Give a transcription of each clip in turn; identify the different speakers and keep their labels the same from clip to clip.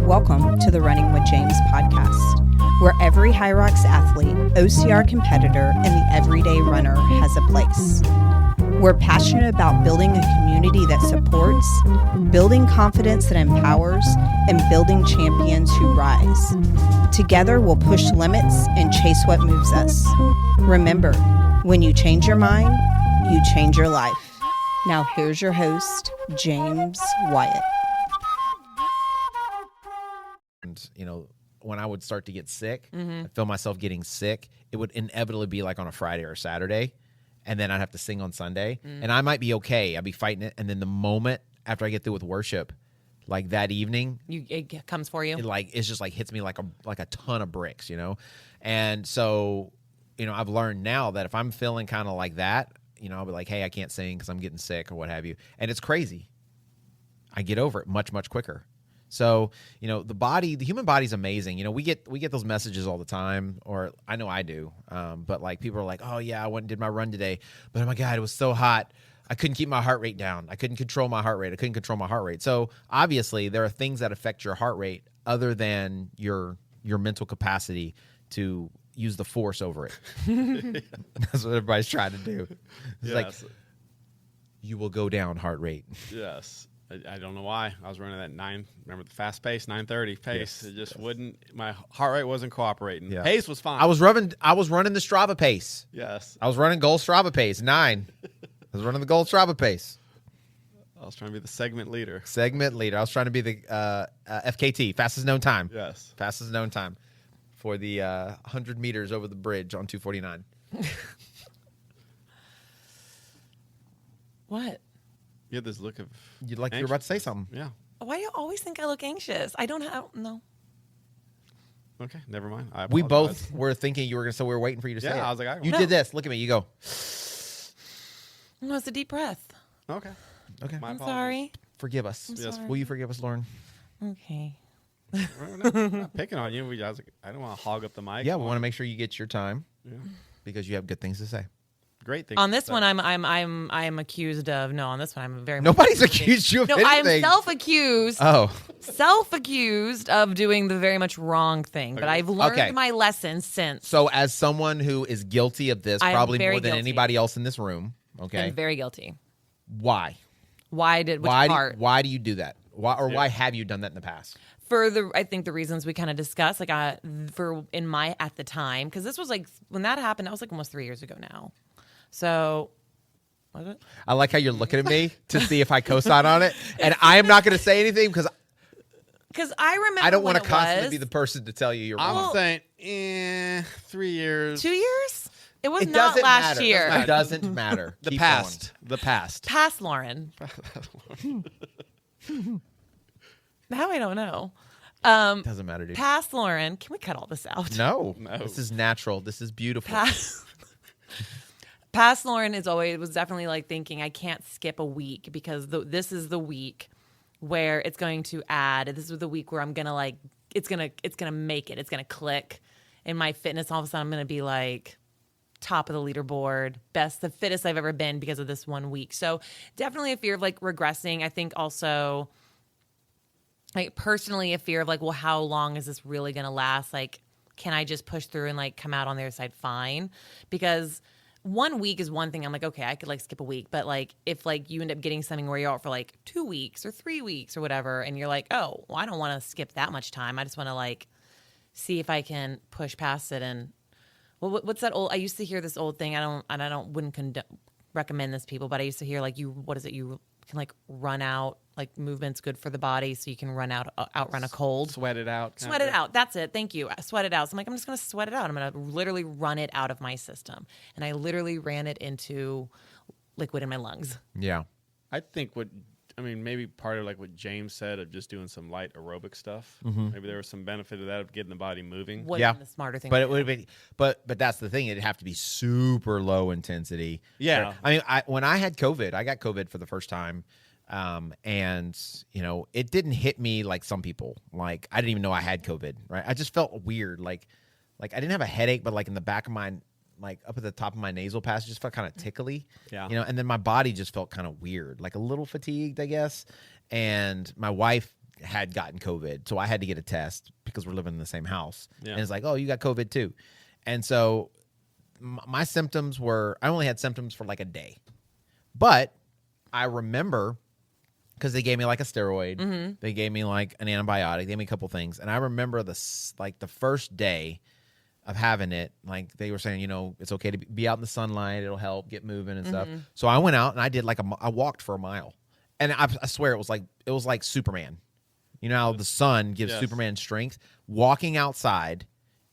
Speaker 1: Welcome to the Running with James podcast, where every High Rocks athlete, OCR competitor, and the everyday runner has a place. We're passionate about building a community that supports, building confidence that empowers, and building champions who rise. Together, we'll push limits and chase what moves us. Remember, when you change your mind, you change your life. Now here's your host, James Wyatt.
Speaker 2: And, when I would start to get sick, I'd feel myself getting sick, it would inevitably be like on a Friday or Saturday. And then I'd have to sing on Sunday. And I might be okay. I'd be fighting it. And then the moment after I get through with worship, like that evening,
Speaker 3: it comes for you.
Speaker 2: It's just like hits me like a ton of bricks, And so, I've learned now that if I'm feeling kind of like that, I'll be like, hey, I can't sing because I'm getting sick or what have you. And it's crazy. I get over it much, much quicker. So, the human body's amazing. We get those messages all the time, or I know I do. But like people are like, oh yeah, I went and did my run today, but oh my God, it was so hot. I couldn't keep my heart rate down. I couldn't control my heart rate. So obviously there are things that affect your heart rate other than your mental capacity to use the force over it. That's what everybody's trying to do. It's like, you will go down heart rate.
Speaker 4: Yes. I don't know why. I was running that remember the fast pace, 9:30 pace.
Speaker 2: Yes,
Speaker 4: it just wouldn't, my heart rate wasn't cooperating.
Speaker 2: Yeah.
Speaker 4: Pace was fine.
Speaker 2: I was running the Strava pace.
Speaker 4: Yes.
Speaker 2: I was running gold Strava pace, 9. I was running the gold Strava pace.
Speaker 4: I was trying to be the segment leader.
Speaker 2: I was trying to be the FKT, fastest known time.
Speaker 4: Yes.
Speaker 2: Fastest known time for the 100 meters over the bridge on 249.
Speaker 3: What?
Speaker 4: You had this look of
Speaker 2: You're about to say something.
Speaker 4: Yeah.
Speaker 3: Why do you always think I look anxious? I don't no.
Speaker 4: Okay, never mind. I
Speaker 2: We
Speaker 4: apologize.
Speaker 2: both were thinking you were going to, so we were waiting for you to say it.
Speaker 4: Yeah, I was like,
Speaker 2: you
Speaker 3: No.
Speaker 2: did this. Look at me. You go.
Speaker 3: No, it's a deep breath.
Speaker 4: Okay.
Speaker 2: Okay.
Speaker 4: My
Speaker 3: I'm
Speaker 4: apologies.
Speaker 3: sorry.
Speaker 2: Forgive us.
Speaker 3: I'm
Speaker 4: Yes.
Speaker 3: sorry.
Speaker 2: Will you forgive us, Lauren?
Speaker 3: Okay.
Speaker 4: I'm not picking on you. I was like, I don't want to hog up the mic.
Speaker 2: Yeah, we want to make sure you get your time
Speaker 4: Yeah.
Speaker 2: because you have good things to say.
Speaker 4: Great thing.
Speaker 3: On this one, I'm accused of On this one, I'm very
Speaker 2: Nobody's
Speaker 3: much
Speaker 2: accused you of
Speaker 3: No,
Speaker 2: anything.
Speaker 3: I'm self-accused.
Speaker 2: Oh.
Speaker 3: Self-accused of doing the very much wrong thing, but
Speaker 4: Okay.
Speaker 3: I've learned
Speaker 2: Okay.
Speaker 3: my lesson since.
Speaker 2: So as someone who is guilty of this,
Speaker 3: I am
Speaker 2: probably
Speaker 3: very
Speaker 2: more than
Speaker 3: guilty.
Speaker 2: anybody else in this room, okay?
Speaker 3: I'm very guilty.
Speaker 2: Why?
Speaker 3: Which
Speaker 2: Why
Speaker 3: part?
Speaker 2: why do you do that? Why have you done that in the past?
Speaker 3: I think the reasons we kind of discussed, like at the time, because this was like when that happened, that was like almost 3 years ago now. So, was it?
Speaker 2: I like how you're looking at me to see if I co-sign on it, and I am not going to say anything because
Speaker 3: I remember.
Speaker 2: I don't
Speaker 3: when
Speaker 2: want to
Speaker 3: it
Speaker 2: constantly
Speaker 3: was.
Speaker 2: be the person to tell you you're
Speaker 4: I'm
Speaker 2: wrong.
Speaker 4: saying, 3 years.
Speaker 3: 2 years. It was
Speaker 2: It
Speaker 3: not
Speaker 2: doesn't
Speaker 3: last
Speaker 2: matter.
Speaker 3: year.
Speaker 2: It doesn't matter.
Speaker 4: The
Speaker 2: Keep
Speaker 4: past.
Speaker 2: going.
Speaker 4: The past.
Speaker 3: Past Lauren. Now I don't know.
Speaker 2: Doesn't matter, dude.
Speaker 3: Past Lauren. Can we cut all this out?
Speaker 2: No,
Speaker 4: No.
Speaker 2: this is natural. This is beautiful.
Speaker 3: Past Lauren was definitely like thinking I can't skip a week because this is the week where it's going to add. This is the week where I'm gonna it's gonna make it. It's gonna click in my fitness. All of a sudden, I'm gonna be like top of the leaderboard, the fittest I've ever been because of this 1 week. So definitely a fear of like regressing. I think also like personally a fear of like, well, how long is this really gonna last? Like, can I just push through and like come out on the other side fine? Because 1 week is one thing. I'm like, okay, I could like skip a week. But like if like you end up getting something where you're out for like 2 weeks or 3 weeks or whatever, and you're like, oh, well, I don't want to skip that much time. I just want to like see if I can push past it. And well, what's that old? I used to hear this old thing. Wouldn't recommend this to people, but I used to hear like you can like run out, like movement's good for the body, so you can outrun a cold.
Speaker 4: Sweat it out.
Speaker 3: Sweat it out. That's it. Thank you. I sweat it out. So I'm like, I'm just going to sweat it out. I'm going to literally run it out of my system. And I literally ran it into liquid in my lungs.
Speaker 2: Yeah.
Speaker 4: I think maybe part of like what James said of just doing some light aerobic stuff. Maybe there was some benefit of that of getting the body moving.
Speaker 3: Would
Speaker 2: Yeah.
Speaker 3: have been the smarter thing.
Speaker 2: But
Speaker 3: to
Speaker 2: it would have
Speaker 3: do.
Speaker 2: been, but that's the thing. It'd have to be super low intensity.
Speaker 4: Yeah.
Speaker 2: I mean, when I had COVID, I got COVID for the first time, and it didn't hit me like some people. Like I didn't even know I had COVID. Right? I just felt weird. Like I didn't have a headache, but like in the back of my like up at the top of my nasal passage, just felt kind of tickly.
Speaker 4: Yeah.
Speaker 2: And then my body just felt kind of weird, like a little fatigued, I guess. And my wife had gotten COVID. So I had to get a test because we're living in the same house.
Speaker 4: Yeah.
Speaker 2: And it's like, oh, you got COVID too. And so my symptoms were, I only had symptoms for like a day. But I remember, because they gave me like a steroid. They gave me like an antibiotic. They gave me a couple things. And I remember the first day of having it, like they were saying, it's okay to be out in the sunlight. It'll help get moving and stuff. So I went out and I did I walked for a mile. And I swear it was like Superman. You know how the sun gives Superman strength? Walking outside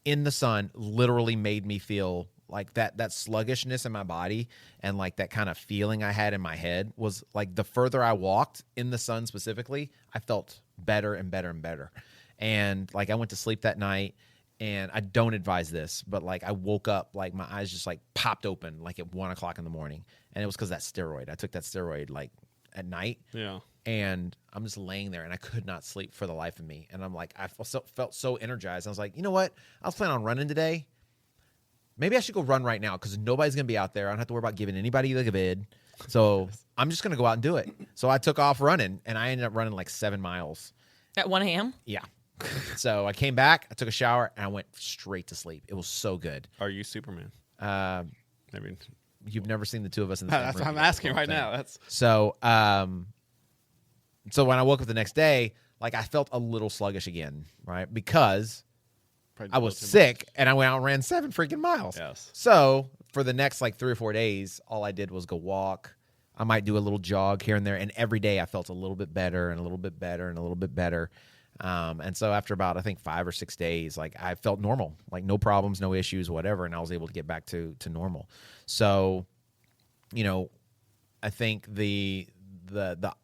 Speaker 2: in the sun literally made me feel like that sluggishness in my body and like that kind of feeling I had in my head was like the further I walked in the sun specifically, I felt better and better and better. And like I went to sleep that night, and I don't advise this, but like I woke up, like my eyes just like popped open like at 1 o'clock in the morning. And it was because that steroid. I took that steroid like at night.
Speaker 4: Yeah.
Speaker 2: And I'm just laying there and I could not sleep for the life of me. And I'm like, I felt so energized. I was like, you know what? I was planning on running today. Maybe I should go run right now because nobody's going to be out there. I don't have to worry about giving anybody the COVID. So I'm just going to go out and do it. So I took off running, and I ended up running like 7 miles.
Speaker 3: At 1 a.m.?
Speaker 2: Yeah. So I came back, I took a shower, and I went straight to sleep. It was so good.
Speaker 4: Are you Superman?
Speaker 2: I
Speaker 4: mean,
Speaker 2: you've never seen the two of us in the same
Speaker 4: that's
Speaker 2: room.
Speaker 4: what I'm asking right now. That's
Speaker 2: So so when I woke up the next day, like I felt a little sluggish again, right? Because I was sick and I went out and ran 7 freaking miles.
Speaker 4: Yes.
Speaker 2: So for the next like 3 or 4 days, all I did was go walk. I might do a little jog here and there. And every day I felt a little bit better and a little bit better and a little bit better. And so after about, I think 5 or 6 days, like I felt normal, like no problems, no issues, whatever. And I was able to get back to normal. So, I think the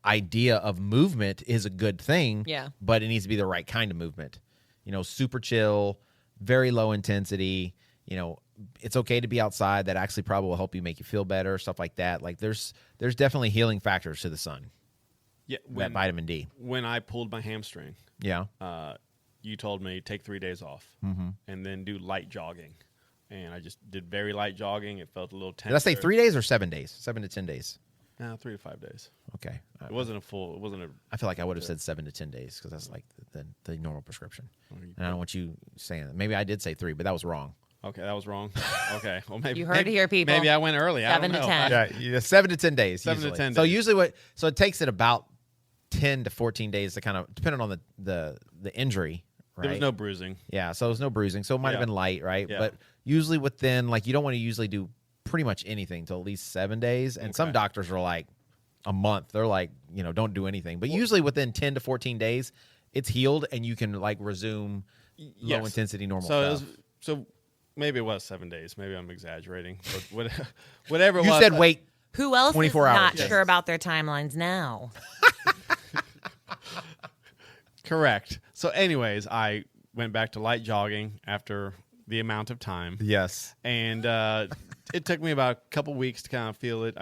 Speaker 2: idea of movement is a good thing.
Speaker 3: Yeah.
Speaker 2: But it needs to be the right kind of movement. Super chill, very low intensity. It's okay to be outside. That actually probably will help you make you feel better, stuff like that. Like there's definitely healing factors to the sun.
Speaker 4: Yeah,
Speaker 2: That vitamin D.
Speaker 4: When I pulled my hamstring,
Speaker 2: Yeah.
Speaker 4: You told me take 3 days off and then do light jogging. And I just did very light jogging. It felt a little tense.
Speaker 2: Did I say 3 days or 7 days? 7 to 10 days.
Speaker 4: No, 3 to 5 days.
Speaker 2: Okay.
Speaker 4: It wasn't a full. It wasn't a.
Speaker 2: I feel like I would have said 7 to 10 days because that's like the normal prescription. And I don't want you saying that. Maybe I did say 3, but that was wrong.
Speaker 4: Okay, that was wrong. Okay, well maybe
Speaker 3: You heard it here, people.
Speaker 4: Maybe I went early.
Speaker 3: 7 to 10.
Speaker 2: Yeah, 7 to 10 days.
Speaker 4: 7 to
Speaker 2: usually.
Speaker 4: 10
Speaker 2: So
Speaker 4: days.
Speaker 2: usually so it takes it about 10 to 14 days to kind of, depending on the injury. Right?
Speaker 4: There was no bruising.
Speaker 2: Yeah, so there was no bruising. So it might have
Speaker 4: Yeah.
Speaker 2: been light, right?
Speaker 4: Yeah.
Speaker 2: But usually within, like, you don't want to usually do pretty much anything till at least 7 days. And some
Speaker 4: Okay.
Speaker 2: doctors are like a month. They're like, don't do anything. But usually within 10 to 14 days, it's healed and you can like resume low intensity normal stuff.
Speaker 4: So maybe it was 7 days. Maybe I'm exaggerating. But whatever it
Speaker 2: You
Speaker 4: was.
Speaker 2: said wait.
Speaker 3: Who else is
Speaker 2: 24 hours.
Speaker 3: not
Speaker 2: Yes.
Speaker 3: sure about their timelines now?
Speaker 4: Correct. So anyways, I went back to light jogging after the amount of time.
Speaker 2: Yes.
Speaker 4: And it took me about a couple weeks to kind of feel it.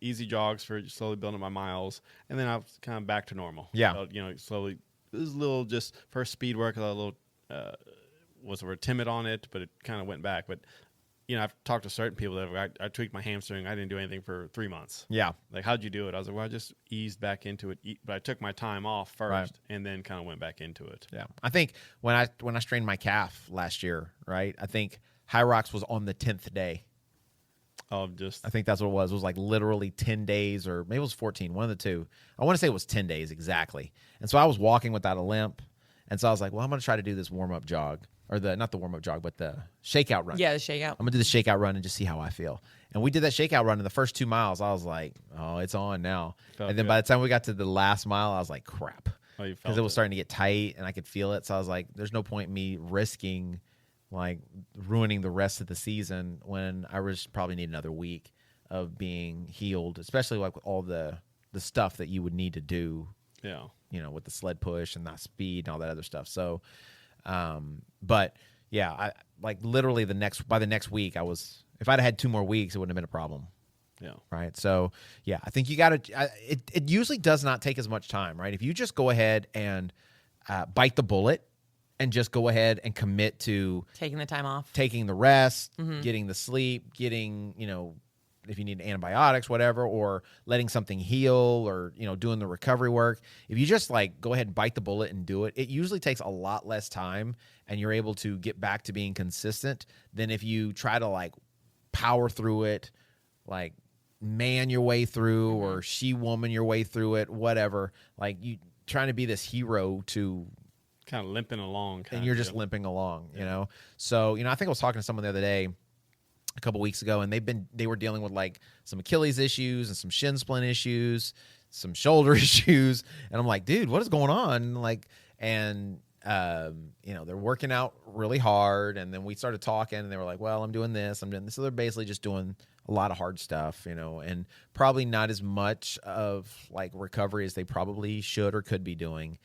Speaker 4: Easy jogs for slowly building my miles, and then I was kind of back to normal.
Speaker 2: Yeah.
Speaker 4: So, slowly. It was a little just first speed work. I was a little was the word timid on it, but it kind of went back. But I've talked to certain people that I tweaked my hamstring. I didn't do anything for 3 months.
Speaker 2: Yeah.
Speaker 4: Like, how'd you do it? I was like, well, I just eased back into it, but I took my time off first,
Speaker 2: Right.
Speaker 4: and then kind of went back into it.
Speaker 2: Yeah. I think when I strained my calf last year, right? I think High Rocks was on the 10th day. I think that's what it was. It was like literally 10 days or maybe it was 14, one of the two. I want to say it was 10 days exactly. And so I was walking without a limp. And so I was like, well, I'm going to try to do this warm-up jog or not the warm-up jog, but the shakeout run.
Speaker 3: Yeah, the shakeout.
Speaker 2: I'm going to do the shakeout run and just see how I feel. And we did that shakeout run in the first 2 miles. I was like, oh, it's on now. And then by the time we got to the last mile, I was like, crap.
Speaker 4: Oh, you felt
Speaker 2: Because it was starting to get tight and I could feel it. So I was like, there's no point in me risking like ruining the rest of the season when I was probably need another week of being healed, especially like with all the stuff that you would need to do.
Speaker 4: Yeah.
Speaker 2: With the sled push and that speed and all that other stuff. So, but yeah, I like literally by the next week if I'd had 2 more weeks, it wouldn't have been a problem.
Speaker 4: Yeah.
Speaker 2: Right. So yeah, I think you got to, it usually does not take as much time, right? If you just go ahead and bite the bullet and just go ahead and commit to
Speaker 3: Taking the time off.
Speaker 2: taking the rest, getting the sleep, getting, if you need antibiotics, whatever, or letting something heal, or doing the recovery work. If you just like go ahead and bite the bullet and do it, it usually takes a lot less time, and you're able to get back to being consistent than if you try to like power through it, like man your way through, or she-woman your way through it, whatever. Like you trying to be this hero to
Speaker 4: kind of limping along,
Speaker 2: and you're just limping along, So, I think I was talking to someone the other day, a couple weeks ago, and they were dealing with like some Achilles issues and some shin splint issues, some shoulder issues, and I'm like, dude, what is going on? Like, and they're working out really hard, and then we started talking, and they were like, well, I'm doing this. So they're basically just doing a lot of hard stuff, and probably not as much of like recovery as they probably should or could be doing.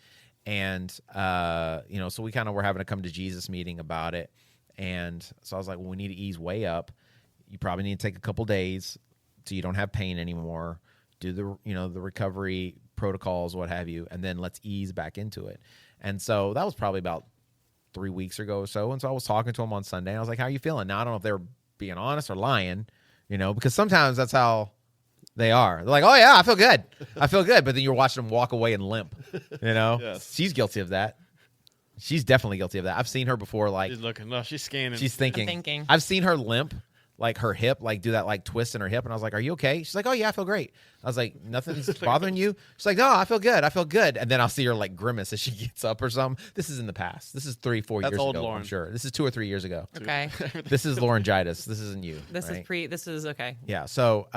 Speaker 2: And, so we kind of were having a come to Jesus meeting about it. And so I was like, well, we need to ease way up. You probably need to take a couple days so you don't have pain anymore. Do the recovery protocols, what have you, and then let's ease back into it. And so that was probably about 3 weeks ago or so. And so I was talking to him on Sunday, and I was like, how are you feeling? Now, I don't know if they were being honest or lying, because sometimes that's how they are. They're like, oh, yeah, I feel good. But then you're watching them walk away and limp,
Speaker 4: Yes.
Speaker 2: She's guilty of that. She's definitely guilty of that. I've seen her before. Like,
Speaker 4: she's looking. No, she's scanning.
Speaker 2: She's thinking.
Speaker 3: I'm thinking.
Speaker 2: I've seen her limp, like her hip, like do that like twist in her hip. And I was like, are you okay? She's like, oh, yeah, I feel great. I was like, nothing's bothering you? She's like, no, I feel good. And then I'll see her like grimace as she gets up or something. This is in the past. This is 3-4 years
Speaker 4: old
Speaker 2: ago,
Speaker 4: Lauren.
Speaker 2: I'm sure. This is 2 or 3 years ago.
Speaker 3: Okay.
Speaker 2: This is laryngitis. This isn't you.
Speaker 3: This
Speaker 2: right?
Speaker 3: is okay.
Speaker 2: Yeah. So,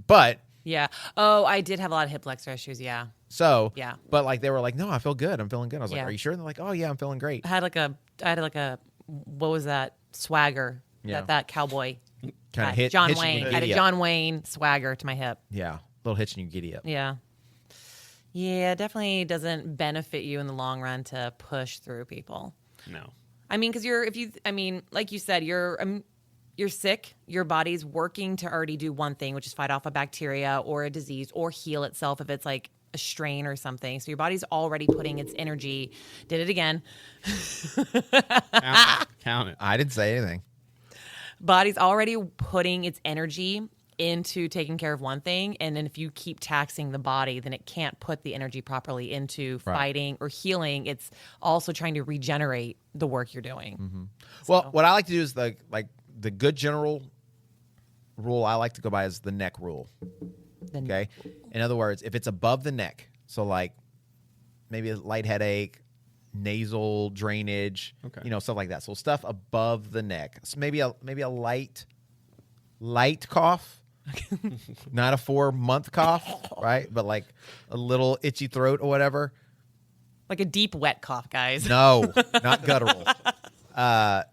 Speaker 2: but.
Speaker 3: Yeah. Oh, I did have a lot of hip flexor issues. Yeah.
Speaker 2: So,
Speaker 3: yeah.
Speaker 2: But like they were like, no, I feel good. I'm feeling good. I was like,
Speaker 3: Yeah.
Speaker 2: are you sure? And they're like, oh, yeah, I'm feeling great.
Speaker 3: I had like a, what was that? Swagger.
Speaker 2: Yeah.
Speaker 3: That cowboy.
Speaker 2: Kind of hit
Speaker 3: John
Speaker 2: hitching
Speaker 3: Wayne.
Speaker 2: you
Speaker 3: I had a
Speaker 2: giddy up.
Speaker 3: John Wayne swagger to my hip.
Speaker 2: Yeah. Little hitching you giddy up.
Speaker 3: Yeah. Yeah, it definitely doesn't benefit you in the long run to push through people.
Speaker 4: No.
Speaker 3: I mean, because like you said, you're sick. Your body's working to already do one thing, which is fight off a bacteria or a disease or heal itself if it's like a strain or something. So your body's already putting its energy. Did it again.
Speaker 4: Count it.
Speaker 2: I didn't say anything.
Speaker 3: Body's already putting its energy into taking care of one thing, and then if you keep taxing the body, then it can't put the energy properly into fighting or healing. It's also trying to regenerate the work you're doing.
Speaker 2: Mm-hmm. Well, what I like to do is the good general rule I like to go by is the neck rule. Okay? In other words, if it's above the neck, so like maybe a light headache, nasal drainage, stuff like that. So stuff above the neck. So maybe a light cough, not a 4-month cough, right? But like a little itchy throat or whatever.
Speaker 3: Like a deep wet cough, guys.
Speaker 2: No, not guttural.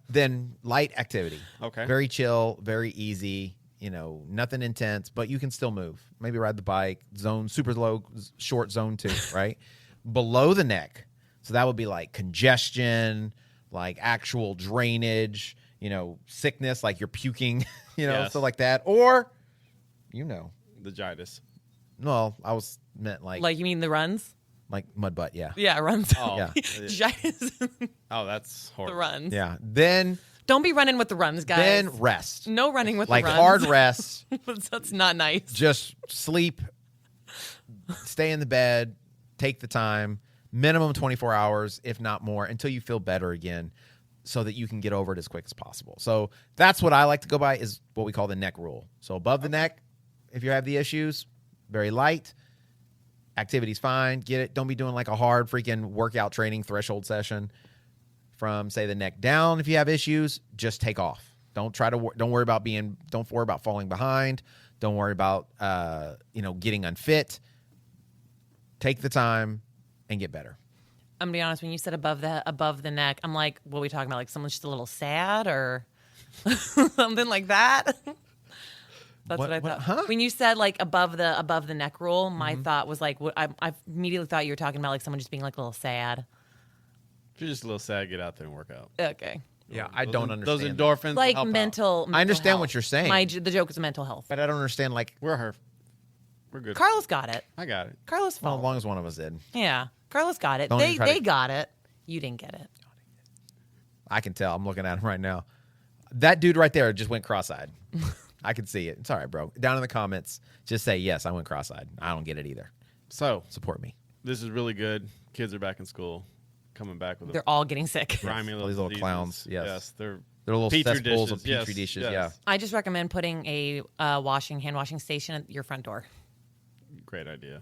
Speaker 2: Then light activity.
Speaker 4: Okay.
Speaker 2: Very chill, very easy, nothing intense, but you can still move. Maybe ride the bike, super low, short zone 2, right? Below the neck. So that would be like congestion, like actual drainage, sickness, like you're puking,
Speaker 4: Yes.
Speaker 2: stuff like that. Or,
Speaker 4: The jitis.
Speaker 2: well, I meant like
Speaker 3: you mean the runs?
Speaker 2: like mud butt, yeah.
Speaker 3: Yeah, runs.
Speaker 4: Oh,
Speaker 2: Yeah.
Speaker 3: Giants.
Speaker 4: Oh, that's horrible.
Speaker 3: The runs.
Speaker 2: Yeah. Then
Speaker 3: Don't be running with the runs, guys.
Speaker 2: rest.
Speaker 3: No running with
Speaker 2: Like
Speaker 3: the runs.
Speaker 2: hard rest.
Speaker 3: That's not nice.
Speaker 2: Just sleep, stay in the bed, take the time, minimum 24 hours, if not more, until you feel better again so that you can get over it as quick as possible. So that's what I like to go by is what we call the neck rule. So above the neck, if you have the issues, very light. Activity's fine. Get it. Don't be doing like a hard freaking workout training threshold session. From say the neck down, if you have issues, just take off. Don't worry about falling behind. Don't worry about getting unfit. Take the time and get better.
Speaker 3: I'm gonna be honest. When you said above the neck, I'm like, what are we talking about? Like someone's just a little sad or something like that. That's what I thought.
Speaker 2: Huh?
Speaker 3: When you said like above the neck rule, my thought was like, I immediately thought you were talking about like someone just being like a little sad.
Speaker 4: If you're just a little sad, get out there and work out.
Speaker 3: Okay.
Speaker 2: Yeah, I don't understand.
Speaker 4: Those endorphins will
Speaker 3: Like
Speaker 4: help out.
Speaker 3: mental.
Speaker 2: I understand
Speaker 3: health.
Speaker 2: what you're saying.
Speaker 3: The joke is mental health.
Speaker 2: But I don't understand like
Speaker 4: We're good.
Speaker 3: Carlos got it.
Speaker 4: I got it.
Speaker 3: Carlos
Speaker 2: well,
Speaker 3: followed.
Speaker 2: as long as one of us did.
Speaker 3: Yeah, Carlos got it.
Speaker 2: Don't even try
Speaker 3: They
Speaker 2: to-
Speaker 3: got it. You didn't get it.
Speaker 2: I can tell. I'm looking at him right now. That dude right there just went cross-eyed. I can see it. It's all right, bro. Down in the comments, just say, yes, I went cross-eyed. I don't get it either.
Speaker 4: So
Speaker 2: Support me.
Speaker 4: this is really good. Kids are back in school, coming back with
Speaker 3: They're all getting sick.
Speaker 4: grimy
Speaker 2: These little
Speaker 4: diseases.
Speaker 2: clowns, yes.
Speaker 4: Yes, they're
Speaker 2: They're little
Speaker 4: Petri
Speaker 2: cesspools of
Speaker 4: dishes,
Speaker 2: Petri
Speaker 4: yes,
Speaker 2: dishes,
Speaker 4: yes.
Speaker 2: yeah.
Speaker 3: I just recommend putting a hand washing station at your front door
Speaker 4: great idea.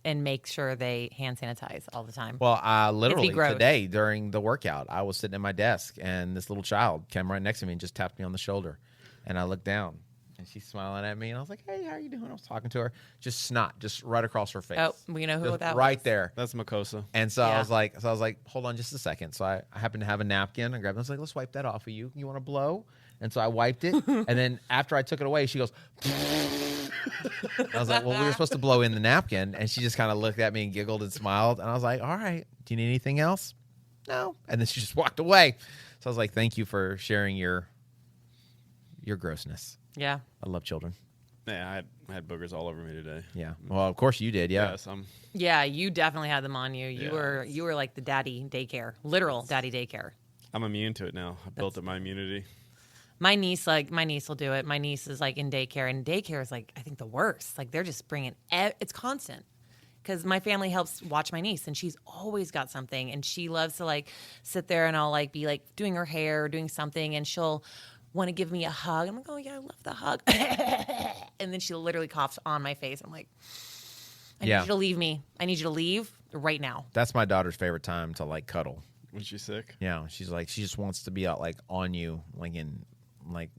Speaker 3: and make sure they hand sanitize all the time.
Speaker 2: Well, literally
Speaker 3: gross.
Speaker 2: today during the workout, I was sitting at my desk and this little child came right next to me and just tapped me on the shoulder. And I looked down and she's smiling at me and I was like, hey, how are you doing? I was talking to her. Just snot, just right across her face.
Speaker 3: Oh, we know who
Speaker 2: Just
Speaker 3: that
Speaker 2: right
Speaker 3: was.
Speaker 2: there.
Speaker 4: That's mucosa.
Speaker 2: And so
Speaker 3: Yeah.
Speaker 2: I was like, hold on just a second. So I happened to have a napkin and grabbed it. I was like, let's wipe that off of you. You want to blow? And so I wiped it. And then after I took it away, she goes, I was like, well, we were supposed to blow in the napkin. And she just kind of looked at me and giggled and smiled. And I was like, all right, do you need anything else? No. And then she just walked away. So I was like, thank you for sharing your grossness.
Speaker 3: Yeah.
Speaker 2: I love children.
Speaker 4: Yeah, I had boogers all over me today.
Speaker 2: Yeah. Well, of course you did. Yeah.
Speaker 4: Yes,
Speaker 3: Yeah, you definitely had them on you.
Speaker 4: Yeah.
Speaker 3: You were like the daddy daycare, literal daddy daycare.
Speaker 4: I'm immune to it now. I built up my immunity.
Speaker 3: My niece will do it. My niece is like in daycare, and daycare is like I think the worst. Like they're just bringing it's constant. Because my family helps watch my niece, and she's always got something, and she loves to like sit there, and I'll like be like doing her hair or doing something, and she'll want to give me a hug. I'm like, oh yeah, I love the hug, and then she'll literally cough on my face. I'm like, I need you to leave me. I need you to leave right now.
Speaker 2: That's my daughter's favorite time to like cuddle.
Speaker 4: Was she sick?
Speaker 2: Yeah, she's like she just wants to be out like on you, like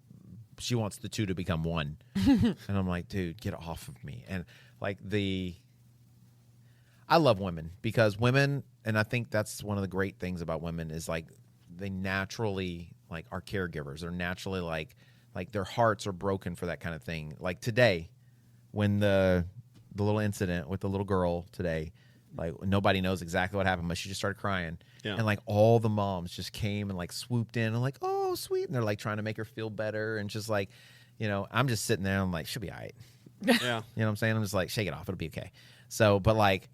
Speaker 2: she wants the two to become one. And I'm like, dude, get off of me. And like I love women because women, and I think that's one of the great things about women is like they naturally like are caregivers. They're naturally like their hearts are broken for that kind of thing. Like today, when the little incident with the little girl today, like nobody knows exactly what happened, but she just started crying.
Speaker 4: Yeah.
Speaker 2: And like all the moms just came and like swooped in and like, oh, sweet. And they're like trying to make her feel better. And just like, you know, I'm just sitting there and I'm like, she'll be all right.
Speaker 4: Yeah.
Speaker 2: You know what I'm saying? I'm just like, shake it off. It'll be okay. So, but like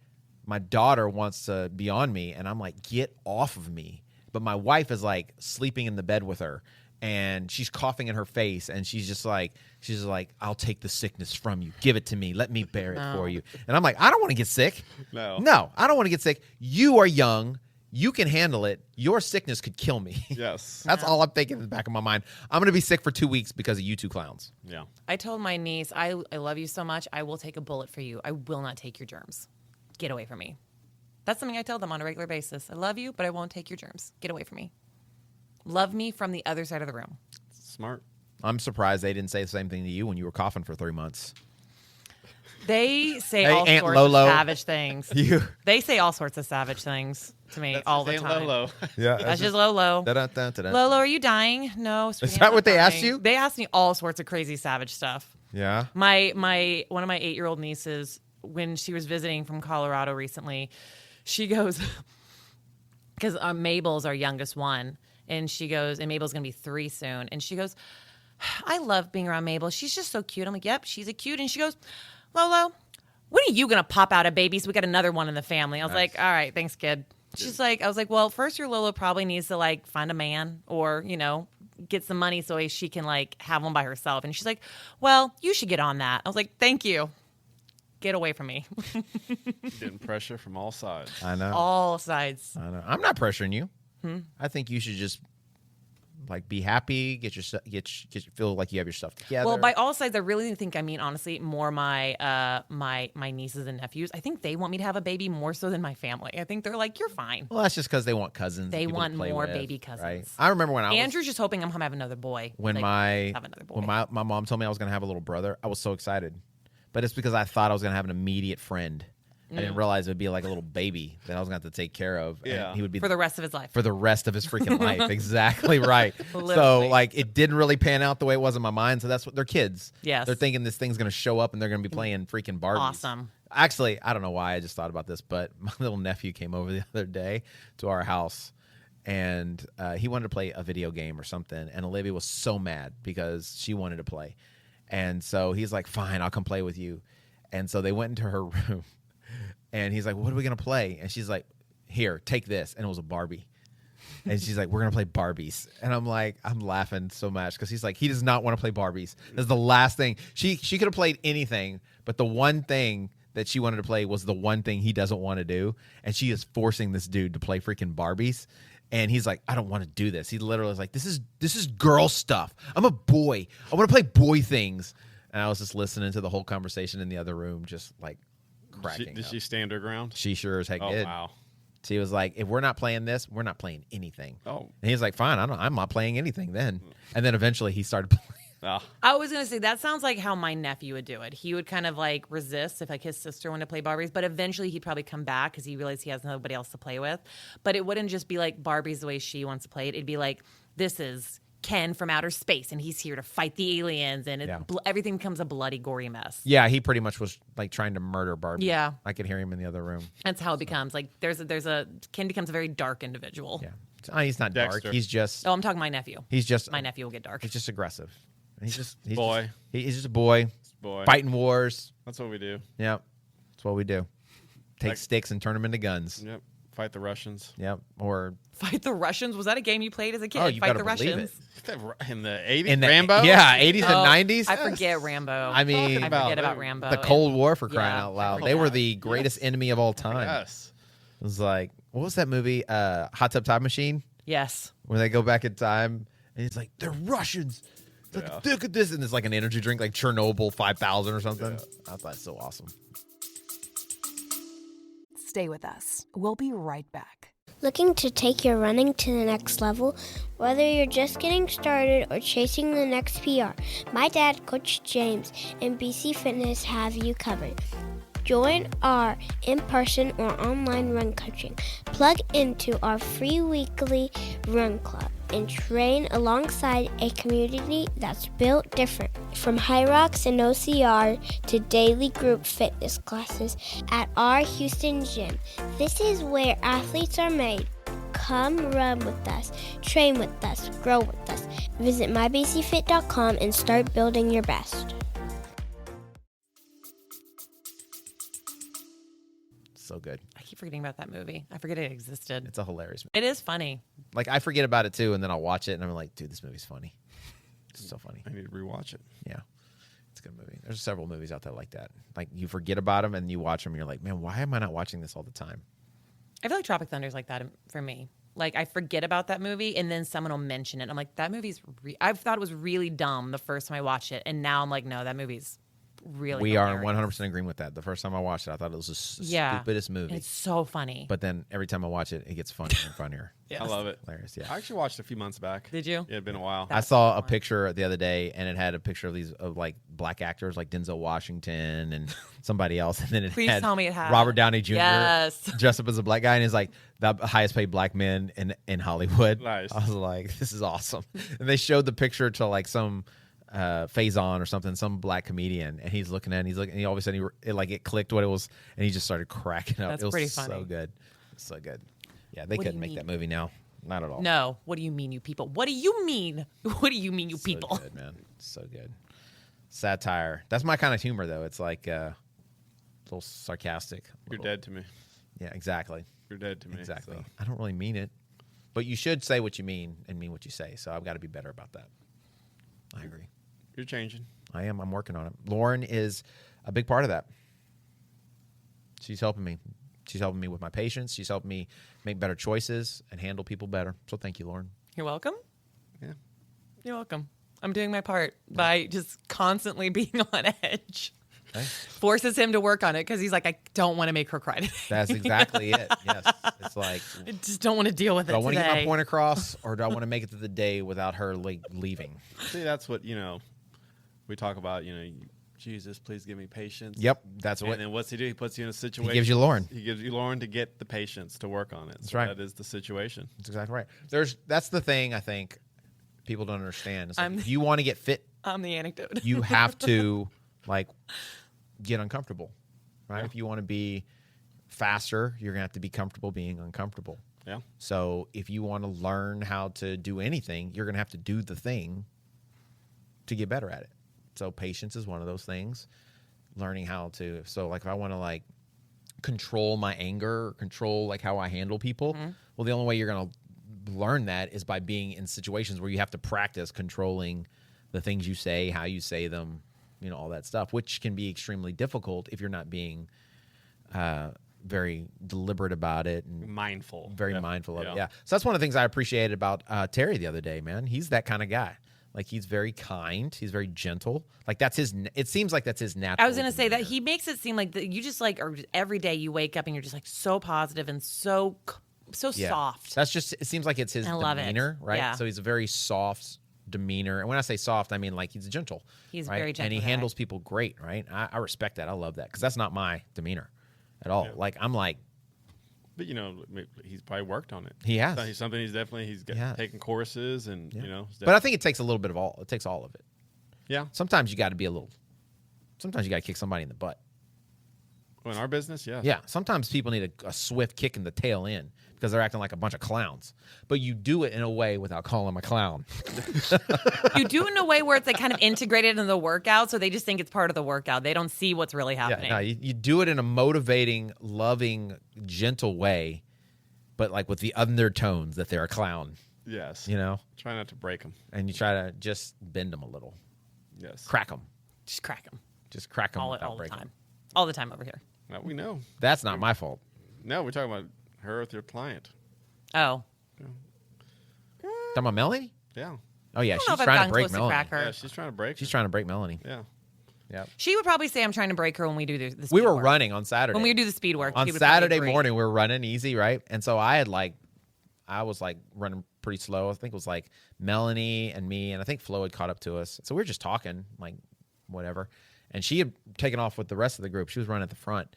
Speaker 2: my daughter wants to be on me and I'm like, get off of me. But my wife is like sleeping in the bed with her and she's coughing in her face and she's just like, I'll take the sickness from you. Give it to me. Let me bear it for you. And I'm like, I don't want to get sick. No, I don't want to get sick. You are young. You can handle it. Your sickness could kill me.
Speaker 4: Yes.
Speaker 2: That's all I'm thinking in the back of my mind. I'm going to be sick for 2 weeks because of you two clowns.
Speaker 4: Yeah.
Speaker 3: I told my niece, I love you so much. I will take a bullet for you. I will not take your germs. Get away from me. That's something I tell them on a regular basis. I love you, but I won't take your germs. Get away from me. Love me from the other side of the room.
Speaker 4: Smart.
Speaker 2: I'm surprised they didn't say the same thing to you when you were coughing for 3 months.
Speaker 3: They say
Speaker 2: Hey,
Speaker 3: all
Speaker 2: Aunt
Speaker 3: sorts
Speaker 2: Lolo.
Speaker 3: of savage things.
Speaker 2: You.
Speaker 3: They say all sorts of savage things to me all the
Speaker 4: Aunt
Speaker 3: time.
Speaker 4: Lolo.
Speaker 2: Yeah.
Speaker 3: That's just Lolo. Lolo, are you dying? No. Sweetie,
Speaker 2: Is
Speaker 3: I'm
Speaker 2: that
Speaker 3: not
Speaker 2: what they asked
Speaker 3: dying.
Speaker 2: you?
Speaker 3: They asked me all sorts of crazy savage stuff.
Speaker 2: Yeah.
Speaker 3: My one of my 8-year-old nieces, when she was visiting from Colorado recently, she goes, because Mabel's our youngest one, and she goes, and Mabel's gonna be 3 soon, and she goes, I love being around Mabel. She's just so cute. I'm like, yep, she's a cute. And she goes, Lolo, when are you gonna pop out a baby so we got another one in the family? I was like, all right, thanks, kid. She's like, I was like, well, first your Lolo probably needs to like find a man or, you know, get some money so she can like have one by herself. And she's like, well, you should get on that. I was like, thank you. Get away from me.
Speaker 4: Getting pressure from all sides.
Speaker 2: I know.
Speaker 3: All sides.
Speaker 2: I know. I'm not pressuring you. I think you should just like be happy, feel like you have your stuff together.
Speaker 3: Well, by all sides, I really think I mean honestly more my my nieces and nephews. I think they want me to have a baby more so than my family. I think they're like, you're fine.
Speaker 2: Well, that's just because they want cousins.
Speaker 3: They
Speaker 2: people to
Speaker 3: want
Speaker 2: play
Speaker 3: more
Speaker 2: with,
Speaker 3: baby cousins.
Speaker 2: Right? I remember when
Speaker 3: Andrew's just hoping I'm gonna have another boy.
Speaker 2: when
Speaker 3: Like, have another boy.
Speaker 2: when my mom told me I was going to have a little brother, I was so excited. But it's because I thought I was going to have an immediate friend. I didn't realize it would be like a little baby that I was going to have to take care of.
Speaker 4: Yeah.
Speaker 2: And he would be
Speaker 3: for the rest of his life.
Speaker 2: for the rest of his freaking life. Exactly right. So
Speaker 3: Literally.
Speaker 2: like it didn't really pan out the way it was in my mind. So that's what they're kids.
Speaker 3: Yes.
Speaker 2: They're thinking this thing's going to show up and they're going to be playing freaking Barbies.
Speaker 3: Awesome.
Speaker 2: Actually, I don't know why I just thought about this, but my little nephew came over the other day to our house and he wanted to play a video game or something. And Olivia was so mad because she wanted to play. And so he's like, fine, I'll come play with you. And so they went into her room. And he's like, what are we going to play? And she's like, here, take this. And it was a Barbie. And she's like, we're going to play Barbies. And I'm like, I'm laughing so much because he's like, he does not want to play Barbies. That's the last thing. She could have played anything, but the one thing that she wanted to play was the one thing he doesn't want to do. And she is forcing this dude to play freaking Barbies. And he's like, I don't want to do this. He literally is like, this is girl stuff. I'm a boy. I want to play boy things. And I was just listening to the whole conversation in the other room, just like cracking
Speaker 4: Did
Speaker 2: up.
Speaker 4: she stand her ground?
Speaker 2: She sure as heck
Speaker 4: Oh,
Speaker 2: did.
Speaker 4: wow.
Speaker 2: She was like, if we're not playing this, we're not playing anything.
Speaker 4: Oh.
Speaker 2: And he's like, fine, I'm not playing anything then. And then eventually he started playing.
Speaker 4: Ah.
Speaker 3: I was gonna say that sounds like how my nephew would do it. He would kind of like resist if like his sister wanted to play Barbies, but eventually he'd probably come back because he realized he has nobody else to play with. But it wouldn't just be like Barbies the way she wants to play it. It'd be like, this is Ken from outer space, and he's here to fight the aliens, and everything becomes a bloody, gory mess.
Speaker 2: Yeah, he pretty much was like trying to murder Barbie.
Speaker 3: Yeah.
Speaker 2: I could hear him in the other room.
Speaker 3: That's how it becomes. Like there's a Ken becomes a very dark individual.
Speaker 2: Yeah. He's not
Speaker 4: Dexter.
Speaker 2: dark. He's just
Speaker 3: Oh, I'm talking my nephew.
Speaker 2: he's just
Speaker 3: My nephew will get dark.
Speaker 2: he's just aggressive. He's just
Speaker 4: Boy.
Speaker 2: He's just a boy.
Speaker 4: Boy.
Speaker 2: Fighting wars.
Speaker 4: That's what we do.
Speaker 2: Yep. That's what we do. Take
Speaker 4: Like-
Speaker 2: sticks and turn them into guns.
Speaker 4: Yep. Fight the Russians.
Speaker 2: Yep. Or
Speaker 3: Fight the Russians. Was that a game you played as a kid?
Speaker 2: Oh, you
Speaker 3: Fight
Speaker 2: better
Speaker 3: the
Speaker 2: believe
Speaker 3: Russians.
Speaker 4: In the 80s?
Speaker 2: in the
Speaker 4: Rambo?
Speaker 2: Yeah, 80s
Speaker 3: Oh,
Speaker 2: and 90s.
Speaker 3: I forget Rambo.
Speaker 2: I mean,
Speaker 3: I forget about Rambo.
Speaker 2: the Cold War, for crying
Speaker 3: Yeah,
Speaker 2: out
Speaker 3: I
Speaker 2: loud.
Speaker 3: forget
Speaker 2: They were
Speaker 3: that.
Speaker 2: the greatest enemy of all time.
Speaker 4: Yes.
Speaker 2: It was like, what was that movie? Hot Tub Time Machine,
Speaker 3: Yes.
Speaker 2: where they go back in time and it's like, they're Russians. Look at this. And it's like an energy drink, like Chernobyl 5000 or something. I thought that's so awesome.
Speaker 5: Stay with us. We'll be right back.
Speaker 6: Looking to take your running to the next level? Whether you're just getting started or chasing the next PR, my dad, Coach James, and BC Fitness have you covered. Join our in-person or online run coaching. Plug into our free weekly run club and train alongside a community that's built different. From High Rocks and OCR to daily group fitness classes at our Houston gym, this is where athletes are made. Come run with us, train with us, grow with us. Visit mybcfit.com and start building your best.
Speaker 2: So good.
Speaker 3: I keep forgetting about that movie. I forget it existed.
Speaker 2: It's a hilarious movie.
Speaker 3: It is funny.
Speaker 2: Like, I forget about it too, and then I'll watch it and I'm like, dude, this movie's funny. It's so funny.
Speaker 4: I need to rewatch it.
Speaker 2: Yeah. It's a good movie. There's several movies out there like that. Like, you forget about them and you watch them and you're like, man, why am I not watching this all the time?
Speaker 3: I feel like Tropic Thunder is like that for me. Like I forget about that movie, and then someone will mention it. I'm like, that movie's. I thought it was really dumb the first time I watched it, and now I'm like, no, that movie's really.
Speaker 2: We are
Speaker 3: hilarious.
Speaker 2: 100% agreeing with that. The first time I watched it, I thought it was the
Speaker 3: Yeah.
Speaker 2: stupidest movie.
Speaker 3: It's so funny.
Speaker 2: But then every time I watch it, it gets funnier and funnier.
Speaker 3: Yes.
Speaker 4: I love it.
Speaker 2: Hilarious, yeah.
Speaker 4: I actually watched it a few months back.
Speaker 3: Did you?
Speaker 4: Yeah, it'd been a while.
Speaker 2: I saw a picture the other day, and it had a picture of these like black actors, like Denzel Washington and somebody else, and then it
Speaker 3: Please
Speaker 2: had
Speaker 3: tell me it had.
Speaker 2: Robert Downey Jr.
Speaker 3: Yes.
Speaker 2: dressed up as a black guy, and he's like the highest paid black man in Hollywood.
Speaker 4: Nice.
Speaker 2: I was like, this is awesome. And they showed the picture to like some Faison or something, some black comedian, and he's looking at it, and he all of a sudden it clicked what it was, and he just started cracking up.
Speaker 3: That's
Speaker 2: it was
Speaker 3: pretty
Speaker 2: so
Speaker 3: funny.
Speaker 2: good, so good. Yeah, they
Speaker 3: What do
Speaker 2: couldn't
Speaker 3: you
Speaker 2: make
Speaker 3: mean?
Speaker 2: that movie now, not at all.
Speaker 3: No. What do you mean, you people? What do you mean? What do you mean, you
Speaker 2: So
Speaker 3: people?
Speaker 2: good, man. So good. Satire. That's my kind of humor, though. It's like a little sarcastic.
Speaker 4: You're
Speaker 2: little-
Speaker 4: dead to me.
Speaker 2: Yeah, exactly.
Speaker 4: You're dead to me.
Speaker 2: Exactly.
Speaker 4: so.
Speaker 2: I don't really mean it, but you should say what you mean and mean what you say. So I've got to be better about that. I agree.
Speaker 4: You're changing.
Speaker 2: I am. I'm working on it. Lauren is a big part of that. She's helping me. She's helping me with my patience. She's helping me make better choices and handle people better. So thank you, Lauren.
Speaker 3: You're welcome.
Speaker 4: Yeah.
Speaker 3: You're welcome. I'm doing my part by just constantly being on edge.
Speaker 2: Okay.
Speaker 3: Forces him to work on it because he's like, I don't want to make her cry today.
Speaker 2: That's exactly it. Yes. It's like,
Speaker 3: I just don't want to deal with
Speaker 2: do
Speaker 3: it
Speaker 2: I want to get my
Speaker 3: today.
Speaker 2: point across, or do I want to make it to the day without her like leaving?
Speaker 4: See, that's what, we talk about, Jesus, please give me patience.
Speaker 2: Yep, that's
Speaker 4: And
Speaker 2: what.
Speaker 4: then what's he do? He puts you in a situation.
Speaker 2: gives you Lauren.
Speaker 4: He gives you Lauren to get the patience to work on it.
Speaker 2: That's
Speaker 4: So
Speaker 2: right.
Speaker 4: That is the situation.
Speaker 2: That's exactly right. That's the thing I think people don't understand. It's like,
Speaker 3: I'm-
Speaker 2: if you want to get fit,
Speaker 3: I'm the anecdote.
Speaker 2: you have to like get uncomfortable, right?
Speaker 4: Yeah.
Speaker 2: If you want to be faster, you're gonna have to be comfortable being uncomfortable.
Speaker 4: Yeah.
Speaker 2: So if you want to learn how to do anything, you're gonna have to do the thing to get better at it. So patience is one of those things. Learning how to. So like if I want to like control my anger, or control like how I handle people, well, the only way you're gonna learn that is by being in situations where you have to practice controlling the things you say, how you say them, all that stuff, which can be extremely difficult if you're not being very deliberate about it and
Speaker 4: mindful.
Speaker 2: Very mindful of it. Yeah. So that's one of the things I appreciated about Terry the other day, man. He's that kind of guy. Like, he's very kind. He's very gentle. Like, that's his. It seems like that's his natural.
Speaker 3: I was going to say that
Speaker 2: demeanor.
Speaker 3: he makes it seem like you just like, or every day you wake up and you're just like so positive and so
Speaker 2: Yeah.
Speaker 3: soft.
Speaker 2: That's just. It seems like it's his
Speaker 3: I love it.
Speaker 2: demeanor, right?
Speaker 3: Yeah.
Speaker 2: So he's a very soft demeanor, and when I say soft, I mean like he's gentle.
Speaker 3: He's
Speaker 2: right?
Speaker 3: very gentle
Speaker 2: and he
Speaker 3: guy.
Speaker 2: handles people great, right? I respect that. I love that because that's not my demeanor at all.
Speaker 4: Yeah.
Speaker 2: Like, I'm like.
Speaker 4: But he's probably worked on it.
Speaker 2: He has.
Speaker 4: He's something he's taken courses and
Speaker 2: But I think it takes a little bit of all. It takes all of it.
Speaker 4: Yeah.
Speaker 2: Sometimes you got to be a little. Sometimes you got to kick somebody in the butt.
Speaker 4: Well, in our business, yeah.
Speaker 2: Yeah. Sometimes people need a swift kick in the tail end because they're acting like a bunch of clowns. But you do it in a way without calling them a clown.
Speaker 3: You do it in a way where it's like kind of integrated in the workout, so they just think it's part of the workout. They don't see what's really happening.
Speaker 2: Yeah, no, you do it in a motivating, loving, gentle way, but like with the undertones that they're a clown.
Speaker 4: Yes. Try not to break them.
Speaker 2: And you try to just bend them a little.
Speaker 4: Yes.
Speaker 2: Crack them.
Speaker 3: Just crack them
Speaker 2: Just crack them
Speaker 3: all
Speaker 2: without
Speaker 3: the
Speaker 2: breaking
Speaker 3: time.
Speaker 2: 'em.
Speaker 3: All the time over here.
Speaker 4: Well, we know.
Speaker 2: That's not my fault.
Speaker 4: No, we're talking about her with your client.
Speaker 3: Oh.
Speaker 2: Talking about Melanie?
Speaker 4: Yeah.
Speaker 2: Oh, yeah.
Speaker 3: I don't know
Speaker 2: She's
Speaker 3: if I've
Speaker 2: trying to
Speaker 3: gotten
Speaker 2: break
Speaker 3: close to
Speaker 2: Melanie.
Speaker 3: crack her.
Speaker 4: Yeah, she's trying to break.
Speaker 2: She's trying to break Melanie.
Speaker 4: Yeah.
Speaker 2: Yeah.
Speaker 3: She would probably say I'm trying to break her when we do the speed
Speaker 2: We were
Speaker 3: work.
Speaker 2: running on Saturday.
Speaker 3: When we do the speed work.
Speaker 2: On
Speaker 3: she would probably
Speaker 2: Saturday
Speaker 3: agree.
Speaker 2: morning, we were running easy, right? And so I was running pretty slow. I think it was like Melanie and me, and I think Flo had caught up to us. So we were just talking, like whatever. And she had taken off with the rest of the group. She was running at the front.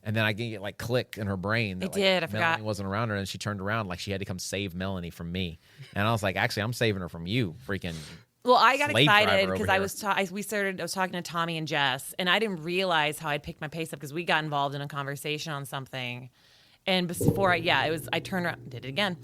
Speaker 2: And then I get like clicked in her brain that
Speaker 3: It did. I
Speaker 2: Melanie
Speaker 3: forgot.
Speaker 2: wasn't around her, and she turned around like she had to come save Melanie from me. And I was like, actually, I'm saving her from you, freaking.
Speaker 3: Well, I got
Speaker 2: slave
Speaker 3: excited
Speaker 2: driver
Speaker 3: because
Speaker 2: over
Speaker 3: I
Speaker 2: here.
Speaker 3: was I was talking to Tommy and Jess, and I didn't realize how I'd picked my pace up because we got involved in a conversation on something. And before I turned around, did it again,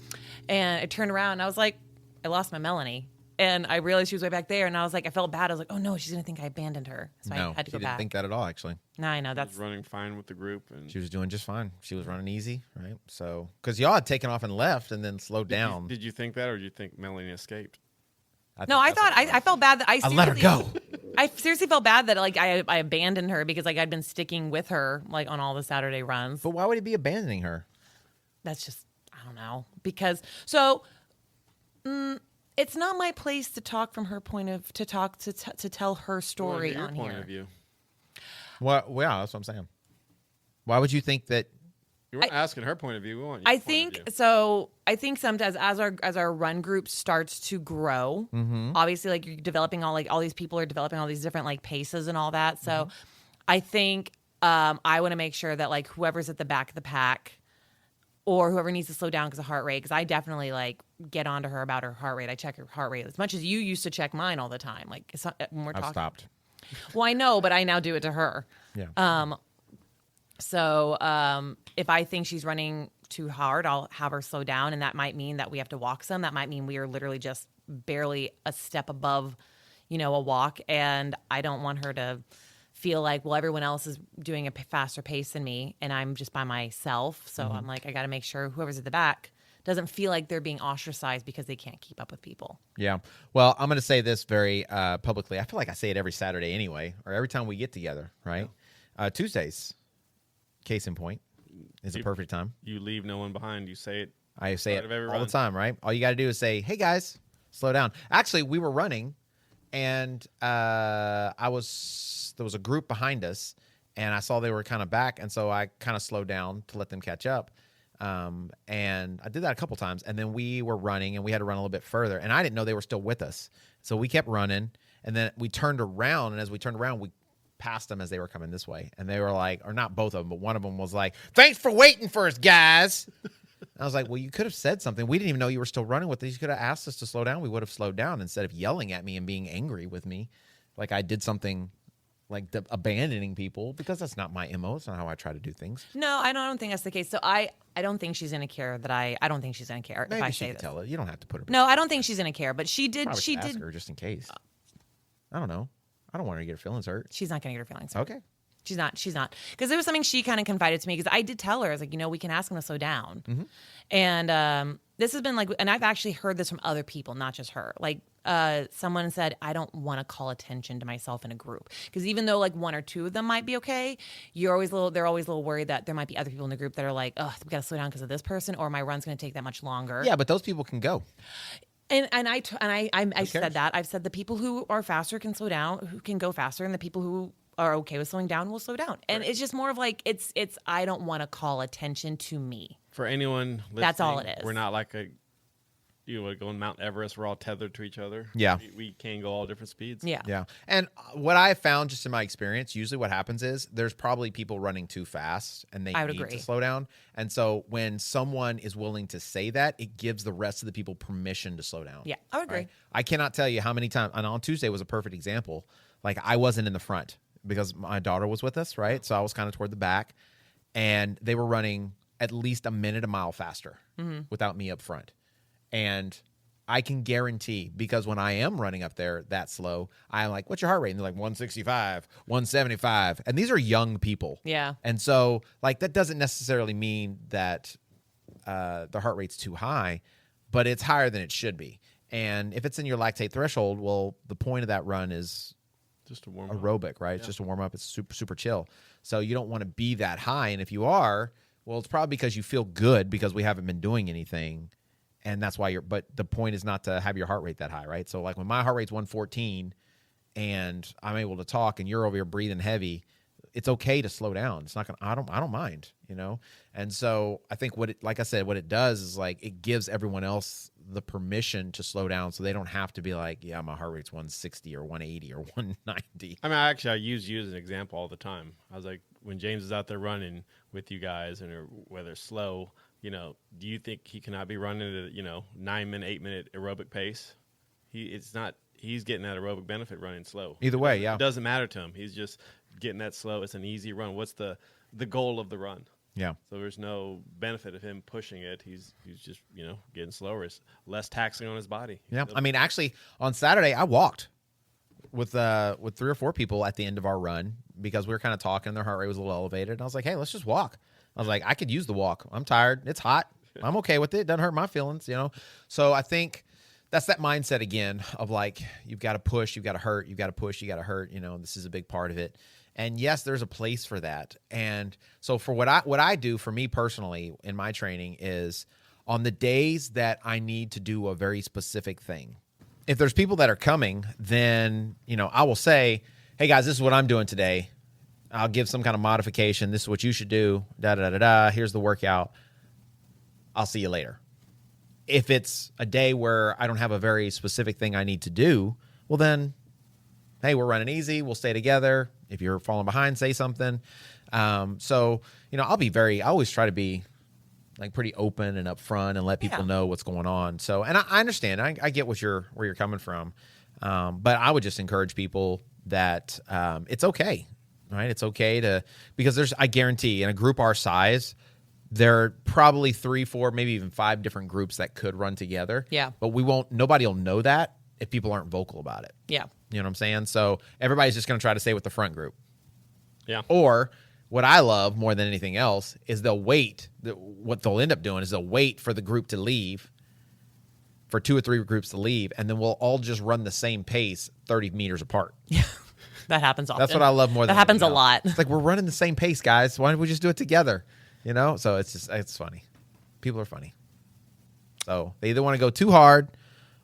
Speaker 3: and I turned around and I was like, I lost my Melanie, and I realized she was way back there, and I was like, I felt bad. I was like, oh no, she's gonna think I abandoned her, so
Speaker 2: No,
Speaker 3: I had to
Speaker 2: she
Speaker 3: go
Speaker 2: didn't
Speaker 3: back.
Speaker 2: think that at all, actually.
Speaker 3: No, I know
Speaker 4: She
Speaker 3: that's
Speaker 4: was running fine with the group. And
Speaker 2: She was doing just fine. She was running easy, right? So, because y'all had taken off and left and then slowed down.
Speaker 4: Did you think that, or did you think Melanie escaped?
Speaker 3: no. I thought I felt bad that I
Speaker 2: let her go.
Speaker 3: I seriously felt bad that like I abandoned her because like I'd been sticking with her like on all the Saturday runs.
Speaker 2: But why would he be abandoning her?
Speaker 3: That's just I don't know because it's not my place to talk from her point of to tell her story
Speaker 4: What was your
Speaker 3: on
Speaker 4: point
Speaker 3: here.
Speaker 4: of view?
Speaker 2: Well, that's what I'm saying. Why would you think that?
Speaker 4: You weren't asking her point of view. We want your
Speaker 3: I
Speaker 4: point of
Speaker 3: think
Speaker 4: view.
Speaker 3: so. I think sometimes as our run group starts to grow, obviously, like you're developing all these people are developing all these different like paces and all that. So, I think I want to make sure that like whoever's at the back of the pack, or whoever needs to slow down because of heart rate, because I definitely like get onto her about her heart rate. I check her heart rate as much as you used to check mine all the time. Like it's not, when we're
Speaker 2: I've
Speaker 3: talking.
Speaker 2: stopped.
Speaker 3: Well, I know, but I now do it to her.
Speaker 2: Yeah.
Speaker 3: So if I think she's running too hard, I'll have her slow down, and that might mean that we have to walk some. That might mean we are literally just barely a step above, a walk, and I don't want her to feel like, well, everyone else is doing a faster pace than me, and I'm just by myself. So I'm like, I got to make sure whoever's at the back doesn't feel like they're being ostracized because they can't keep up with people.
Speaker 2: Yeah. Well, I'm going to say this very publicly. I feel like I say it every Saturday anyway, or every time we get together, right? Tuesdays, case in point, is a perfect time.
Speaker 4: You leave no one behind. You say it.
Speaker 2: I say
Speaker 4: Start
Speaker 2: it
Speaker 4: of every
Speaker 2: all the
Speaker 4: run.
Speaker 2: time, right? All you got to do is say, hey, guys, slow down. Actually, we were running, and there was a group behind us, and I saw they were kind of back, and so I kind of slowed down to let them catch up. And I did that a couple times, and then we were running, and we had to run a little bit further, and I didn't know they were still with us. So we kept running, and then we turned around, and as we turned around, we passed them as they were coming this way. And they were like, or not both of them, but one of them was like, thanks for waiting for us, guys. I was like, well, you could have said something. We didn't even know you were still running with us. You could have asked us to slow down. We would have slowed down instead of yelling at me and being angry with me like I did something like abandoning people, because that's not my MO. It's not how I try to do things.
Speaker 3: No, I don't think that's the case. So I don't think she's gonna care that I don't think she's gonna care
Speaker 2: Maybe
Speaker 3: if I
Speaker 2: she
Speaker 3: say
Speaker 2: can
Speaker 3: this.
Speaker 2: tell her. You don't have to put her.
Speaker 3: No, I don't think she's gonna care, but she did.
Speaker 2: Probably should ask her just in case. I don't know. I don't want her to get her feelings hurt.
Speaker 3: She's not gonna get her feelings hurt.
Speaker 2: Okay.
Speaker 3: She's not. Because it was something she kind of confided to me, because I did tell her, I was like, we can ask him to slow down.
Speaker 2: Mm-hmm.
Speaker 3: And this has been like, and I've actually heard this from other people, not just her. Like someone said, I don't want to call attention to myself in a group. Because even though like one or two of them might be okay, they're always a little worried that there might be other people in the group that are like, oh, we got to slow down because of this person, or my run's going to take that much longer.
Speaker 2: Yeah, but those people can go.
Speaker 3: And I said that. I've said the people who are faster can slow down, who can go faster, and the people who are okay with slowing down will slow down. And it's just more of like, it's I don't want to call attention to me.
Speaker 4: For anyone listening,
Speaker 3: that's all it is.
Speaker 4: We're not like going Mount Everest. We're all tethered to each other.
Speaker 2: Yeah.
Speaker 4: We can go all different speeds.
Speaker 3: Yeah.
Speaker 2: Yeah. And what I found just in my experience, usually what happens is there's probably people running too fast and they need to slow down. And so when someone is willing to say that, it gives the rest of the people permission to slow down.
Speaker 3: Yeah, I would agree.
Speaker 2: Right? I cannot tell you how many times, and on Tuesday was a perfect example. Like I wasn't in the front because my daughter was with us, right? So I was kind of toward the back, and they were running at least a minute a mile faster without me up front. And I can guarantee, because when I am running up there that slow, I'm like, what's your heart rate? And they're like 165, 175. And these are young people.
Speaker 3: Yeah.
Speaker 2: And so like that doesn't necessarily mean that the heart rate's too high, but it's higher than it should be. And if it's in your lactate threshold, well, the point of that run is
Speaker 4: just a warm
Speaker 2: aerobic, right? It's just a warm up. It's super, super chill. So you don't want to be that high. And if you are, well, it's probably because you feel good because we haven't been doing anything. And that's why but the point is not to have your heart rate that high, right? So like when my heart rate's 114 and I'm able to talk and you're over here breathing heavy, it's okay to slow down. It's not gonna, I don't mind, And so I think what it does is like, it gives everyone else the permission to slow down so they don't have to be like, yeah, my heart rate's 160 or 180 or 190.
Speaker 4: I mean, I use you as an example all the time. I was like, when James is out there running with you guys and whether it's slow, do you think he cannot be running at a 9-minute, 8-minute aerobic pace? He's getting that aerobic benefit running slow.
Speaker 2: Either way, yeah.
Speaker 4: It doesn't matter to him. He's just getting that slow. It's an easy run. What's the goal of the run?
Speaker 2: Yeah.
Speaker 4: So there's no benefit of him pushing it. He's just, getting slower. It's less taxing on his body.
Speaker 2: Yeah. I mean, actually on Saturday I walked with 3 or 4 people at the end of our run because we were kind of talking and their heart rate was a little elevated. And I was like, hey, let's just walk. I was like, I could use the walk. I'm tired. It's hot. I'm okay with it. It doesn't hurt my feelings, So I think that's that mindset again of like, you've got to push, you've got to hurt, you've got to push, you got to hurt. This is a big part of it. And yes, there's a place for that. And so for what I do for me personally in my training is on the days that I need to do a very specific thing. If there's people that are coming, then, I will say, hey guys, this is what I'm doing today. I'll give some kind of modification. This is what you should do. Here's the workout. I'll see you later. If it's a day where I don't have a very specific thing I need to do, well then, hey, we're running easy. We'll stay together. If you're falling behind, say something. So, I always try to be like pretty open and upfront and let people know what's going on. So, and I understand. I get where you're coming from. But I would just encourage people that it's okay. Right? It's okay because I guarantee in a group our size, there are probably 3, 4, maybe even 5 different groups that could run together.
Speaker 3: Yeah.
Speaker 2: But nobody will know that if people aren't vocal about it.
Speaker 3: Yeah.
Speaker 2: You know what I'm saying? So everybody's just going to try to stay with the front group.
Speaker 4: Yeah.
Speaker 2: Or what I love more than anything else is they'll wait. What they'll end up doing is they'll wait for the group to leave, for 2 or 3 groups to leave, and then we'll all just run the same pace 30 meters apart.
Speaker 3: Yeah. That happens often.
Speaker 2: That's what I love more than
Speaker 3: that happens a
Speaker 2: anything
Speaker 3: lot.
Speaker 2: else. It's like we're running the same pace, guys. Why don't we just do it together? So it's funny. People are funny. So they either want to go too hard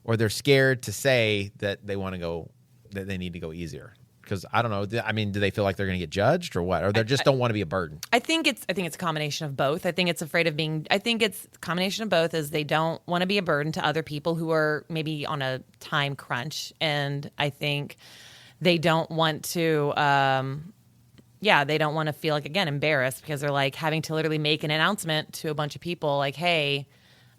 Speaker 2: or they're scared to say that they need to go easier. Because I don't know. I mean, do they feel like they're going to get judged or what? Or they just don't want to be a burden?
Speaker 3: I think it's a combination of both. I think it's a combination of both is they don't want to be a burden to other people who are maybe on a time crunch. And I think they don't want to, they don't want to feel like, again, embarrassed because they're like having to literally make an announcement to a bunch of people like, hey,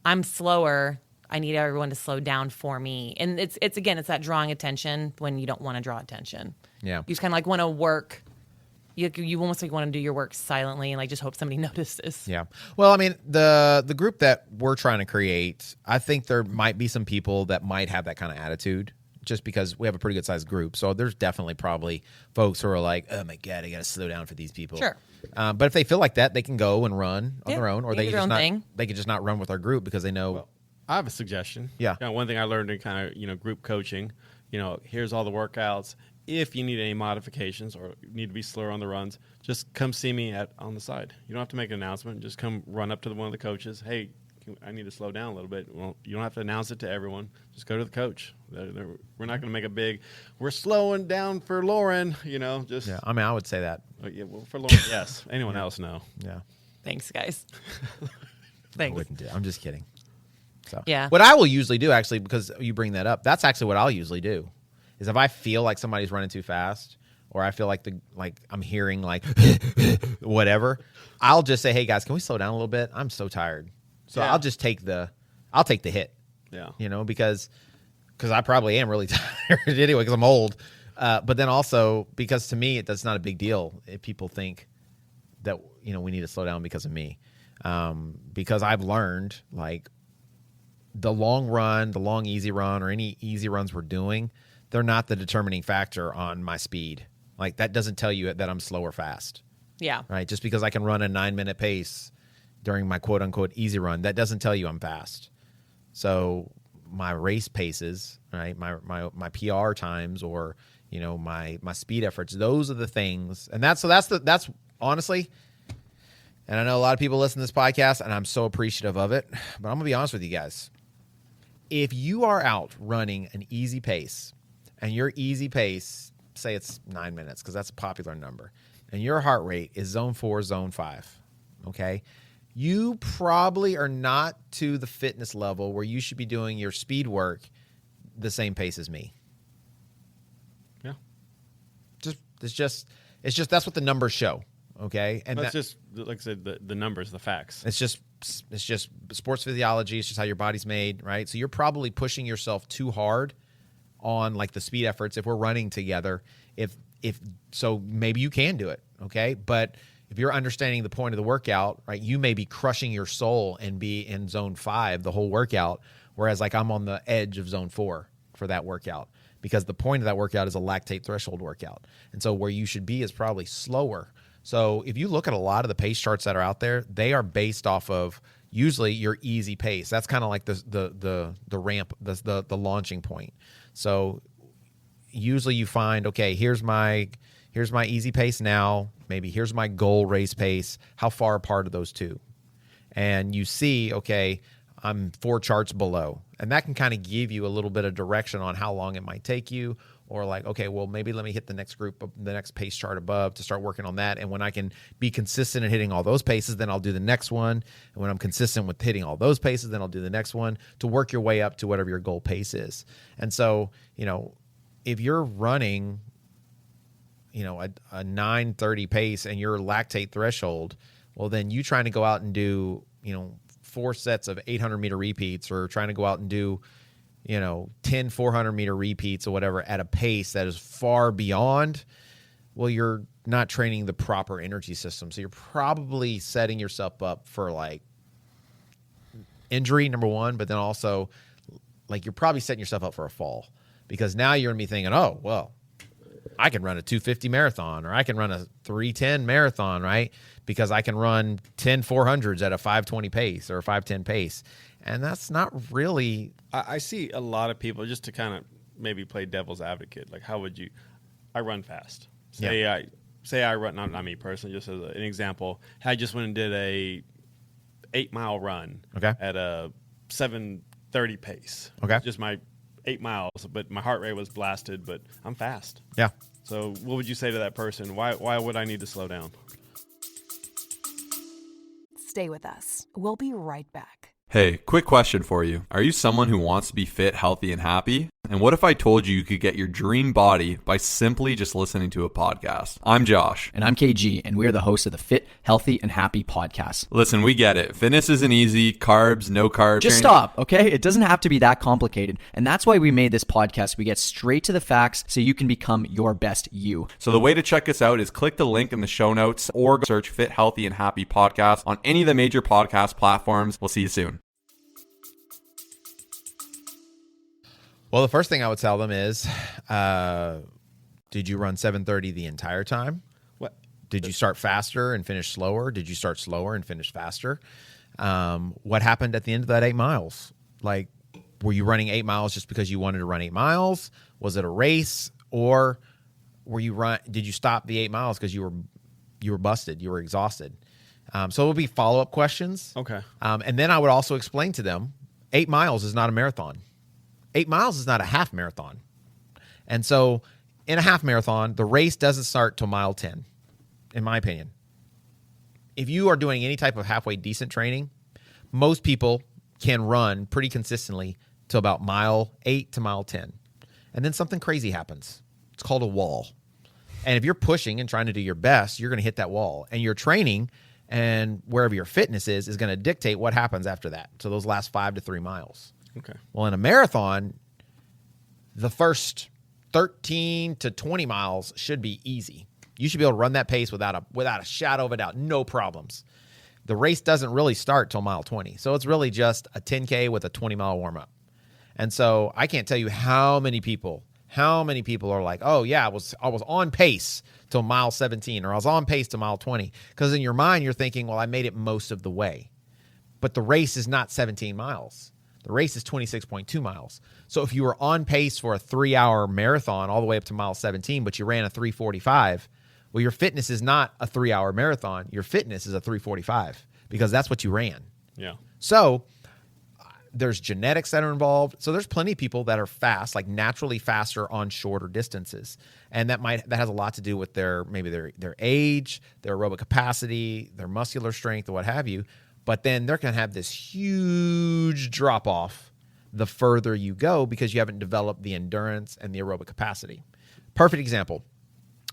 Speaker 3: I'm slower. I need everyone to slow down for me. And it's that drawing attention when you don't want to draw attention.
Speaker 2: Yeah.
Speaker 3: You just kind of like want to work. You almost like want to do your work silently and like just hope somebody notices.
Speaker 2: Yeah. Well, I mean, the group that we're trying to create, I think there might be some people that might have that kind of attitude. just because we have a pretty good sized group. So there's definitely probably folks who are like, oh my God, I got to slow down for these people.
Speaker 3: Sure.
Speaker 2: But if they feel like that, they can go and run on
Speaker 3: Yeah,
Speaker 2: their own, or
Speaker 3: they
Speaker 2: they
Speaker 3: can
Speaker 2: can
Speaker 3: do
Speaker 2: just
Speaker 3: their own
Speaker 2: not.
Speaker 3: thing.
Speaker 2: They can just not run with our group because they know.
Speaker 4: Well, I have a suggestion.
Speaker 2: Yeah.
Speaker 4: One thing I learned in kind of, group coaching, here's all the workouts. If you need any modifications or need to be slower on the runs, just come see me on the side. You don't have to make an announcement. Just come run up to one of the coaches. Hey, I need to slow down a little bit. Well, you don't have to announce it to everyone. Just go to the coach. We're not going to make a big, we're slowing down for Lauren, just.
Speaker 2: Yeah, I mean, I would say that.
Speaker 4: Yeah, well, for Lauren, yes. Anyone else, no.
Speaker 2: Yeah.
Speaker 3: Thanks, guys.
Speaker 2: I
Speaker 3: Thanks.
Speaker 2: wouldn't do. I'm just kidding. So
Speaker 3: Yeah.
Speaker 2: what I will usually do, actually, because you bring that up, that's actually what I'll usually do. Is if I feel like somebody's running too fast, or I feel like I'm hearing like whatever, I'll just say, "Hey guys, can we slow down a little bit? I'm so tired." So
Speaker 4: Yeah.
Speaker 2: I'll just take the hit.
Speaker 4: Yeah.
Speaker 2: Because I probably am really tired anyway because I'm old. But then also because to me that's not a big deal if people think that we need to slow down because of me, because I've learned like the long run, the long easy run, or any easy runs we're doing, they're not the determining factor on my speed. Like that doesn't tell you that I'm slow or fast.
Speaker 3: Yeah.
Speaker 2: Right? Just because I can run a 9-minute pace during my quote unquote easy run, that doesn't tell you I'm fast. So my race paces, right? My PR times, or my speed efforts, those are the things. And that's honestly, and I know a lot of people listen to this podcast and I'm so appreciative of it, but I'm gonna be honest with you guys. If you are out running an easy pace, and your easy pace, say it's 9 minutes, because that's a popular number, and your heart rate is zone 4, zone 5, okay? You probably are not to the fitness level where you should be doing your speed work the same pace as me.
Speaker 4: Yeah.
Speaker 2: It's just that's what the numbers show, okay? And
Speaker 4: That's just, like I said, the numbers, the facts.
Speaker 2: It's just sports physiology. It's just how your body's made, right? So you're probably pushing yourself too hard on like the speed efforts if we're running together. If so, maybe you can do it, okay? But if you're understanding the point of the workout, right, you may be crushing your soul and be in zone 5 the whole workout, whereas like I'm on the edge of zone 4 for that workout, because the point of that workout is a lactate threshold workout. And so where you should be is probably slower. So if you look at a lot of the pace charts that are out there, they are based off of usually your easy pace. That's kind of like the ramp, the launching point. So usually you find, okay, here's my easy pace now. Maybe here's my goal race pace. How far apart are those two? And you see, okay, I'm 4 charts below. And that can kind of give you a little bit of direction on how long it might take you. Or like, okay, well, maybe let me hit the next the next pace chart above to start working on that. And when I can be consistent in hitting all those paces, then I'll do the next one. And when I'm consistent with hitting all those paces, then I'll do the next one to work your way up to whatever your goal pace is. And so, if you're running, a 9:30 pace and your lactate threshold, well, then you trying to go out and do, 4 sets of 800-meter repeats, or trying to go out and do 10 400-meter repeats or whatever at a pace that is far beyond, well, you're not training the proper energy system. So you're probably setting yourself up for like injury, number one, but then also like you're probably setting yourself up for a fall, because now you're going to be thinking, oh, well, I can run a 250 marathon, or I can run a 310 marathon, right? Because I can run 10 400s at a 520 pace or a 510 pace. And that's not really...
Speaker 4: I see a lot of people, just to kind of maybe play devil's advocate. Like, how would you... I run fast. Say I run, not me personally, just as an example. I just went and did a 8-mile run at a 7:30 pace.
Speaker 2: Okay.
Speaker 4: Just my 8 miles, but my heart rate was blasted, but I'm fast.
Speaker 2: Yeah.
Speaker 4: So what would you say to that person? Why would I need to slow down?
Speaker 5: Stay with us. We'll be right back.
Speaker 7: Hey, quick question for you. Are you someone who wants to be fit, healthy, and happy? And what if I told you you could get your dream body by simply just listening to a podcast? I'm Josh.
Speaker 8: And I'm KG, and we're the hosts of the Fit, Healthy, and Happy podcast.
Speaker 7: Listen, we get it. Fitness isn't easy. Carbs, no carbs.
Speaker 8: Just stop, okay? It doesn't have to be that complicated. And that's why we made this podcast. We get straight to the facts so you can become your best you.
Speaker 7: So the way to check us out is click the link in the show notes or search Fit, Healthy, and Happy podcast on any of the major podcast platforms. We'll see you soon.
Speaker 2: Well, the first thing I would tell them is, did you run 7:30 the entire time?
Speaker 4: What?
Speaker 2: Did you start faster and finish slower? Did you start slower and finish faster? What happened at the end of that 8 miles? Like, were you running 8 miles just because you wanted to run 8 miles? Was it a race, or did you stop the 8 miles because you were busted, you were exhausted? So it will be follow-up questions.
Speaker 4: Okay.
Speaker 2: And then I would also explain to them, 8 miles is not a marathon. 8 miles is not a half marathon. And so in a half marathon, the race doesn't start till mile 10, in my opinion. If you are doing any type of halfway decent training, most people can run pretty consistently to about mile 8 to mile 10. And then something crazy happens. It's called a wall. And if you're pushing and trying to do your best, you're going to hit that wall. And your training and wherever your fitness is going to dictate what happens after that. So those last 5 to 3 miles.
Speaker 4: Okay.
Speaker 2: Well, in a marathon, the first 13 to 20 miles should be easy. You should be able to run that pace without a shadow of a doubt, no problems. The race doesn't really start till mile 20. So it's really just a 10K with a 20-mile warm-up. And so I can't tell you how many people are like, oh, yeah, I was on pace till mile 17, or I was on pace to mile 20. Because in your mind, you're thinking, well, I made it most of the way. But the race is not 17 miles. The race is 26.2 miles. So if you were on pace for a 3-hour marathon all the way up to mile 17, but you ran a 3:45, well, your fitness is not a 3-hour marathon. Your fitness is a 3:45 because that's what you ran.
Speaker 4: Yeah.
Speaker 2: So there's genetics that are involved. So there's plenty of people that are fast, like naturally faster on shorter distances. And that has a lot to do with their age, their aerobic capacity, their muscular strength, or what have you. But then they're going to have this huge drop off the further you go because you haven't developed the endurance and the aerobic capacity. Perfect example.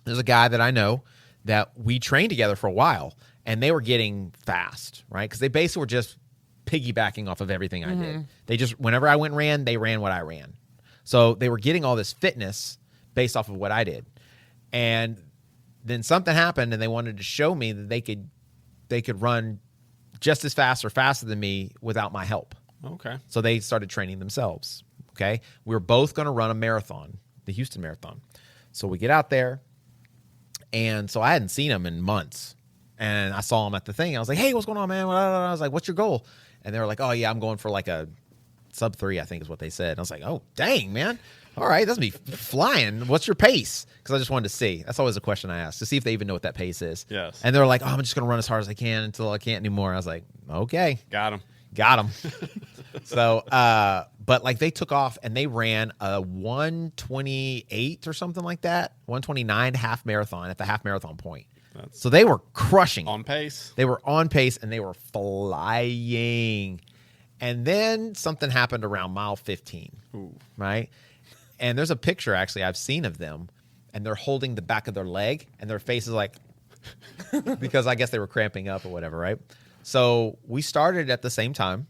Speaker 2: There's a guy that I know that we trained together for a while, and they were getting fast, right? Because they basically were just piggybacking off of everything I did. They just, whenever I went and ran, they ran what I ran. So they were getting all this fitness based off of what I did. And then something happened, and they wanted to show me that they could run just as fast or faster than me without my help.
Speaker 4: Okay.
Speaker 2: So they started training themselves. Okay. We were both going to run a marathon, the Houston Marathon. So we get out there, and so I hadn't seen him in months. And I saw him at the thing. I was like, hey, what's going on, man? I was like, what's your goal? And they were like, oh, yeah, I'm going for like a sub 3, I think is what they said. And I was like, oh, dang, man. All right, that's me flying. What's your pace? Because I just wanted to see. That's always a question I ask, to see if they even know what that pace is.
Speaker 4: Yes.
Speaker 2: And they're like, oh, I'm just going to run as hard as I can until I can't anymore. I was like, okay.
Speaker 4: Got him.
Speaker 2: So, but like they took off and they ran a 1:28 or something like that, 1:29 half marathon at the half marathon point. So they were crushing.
Speaker 4: On pace.
Speaker 2: They were on pace and they were flying. And then something happened around mile 15, right? And there's a picture actually I've seen of them, and they're holding the back of their leg, and their face is like, because I guess they were cramping up or whatever, right? So we started at the same time.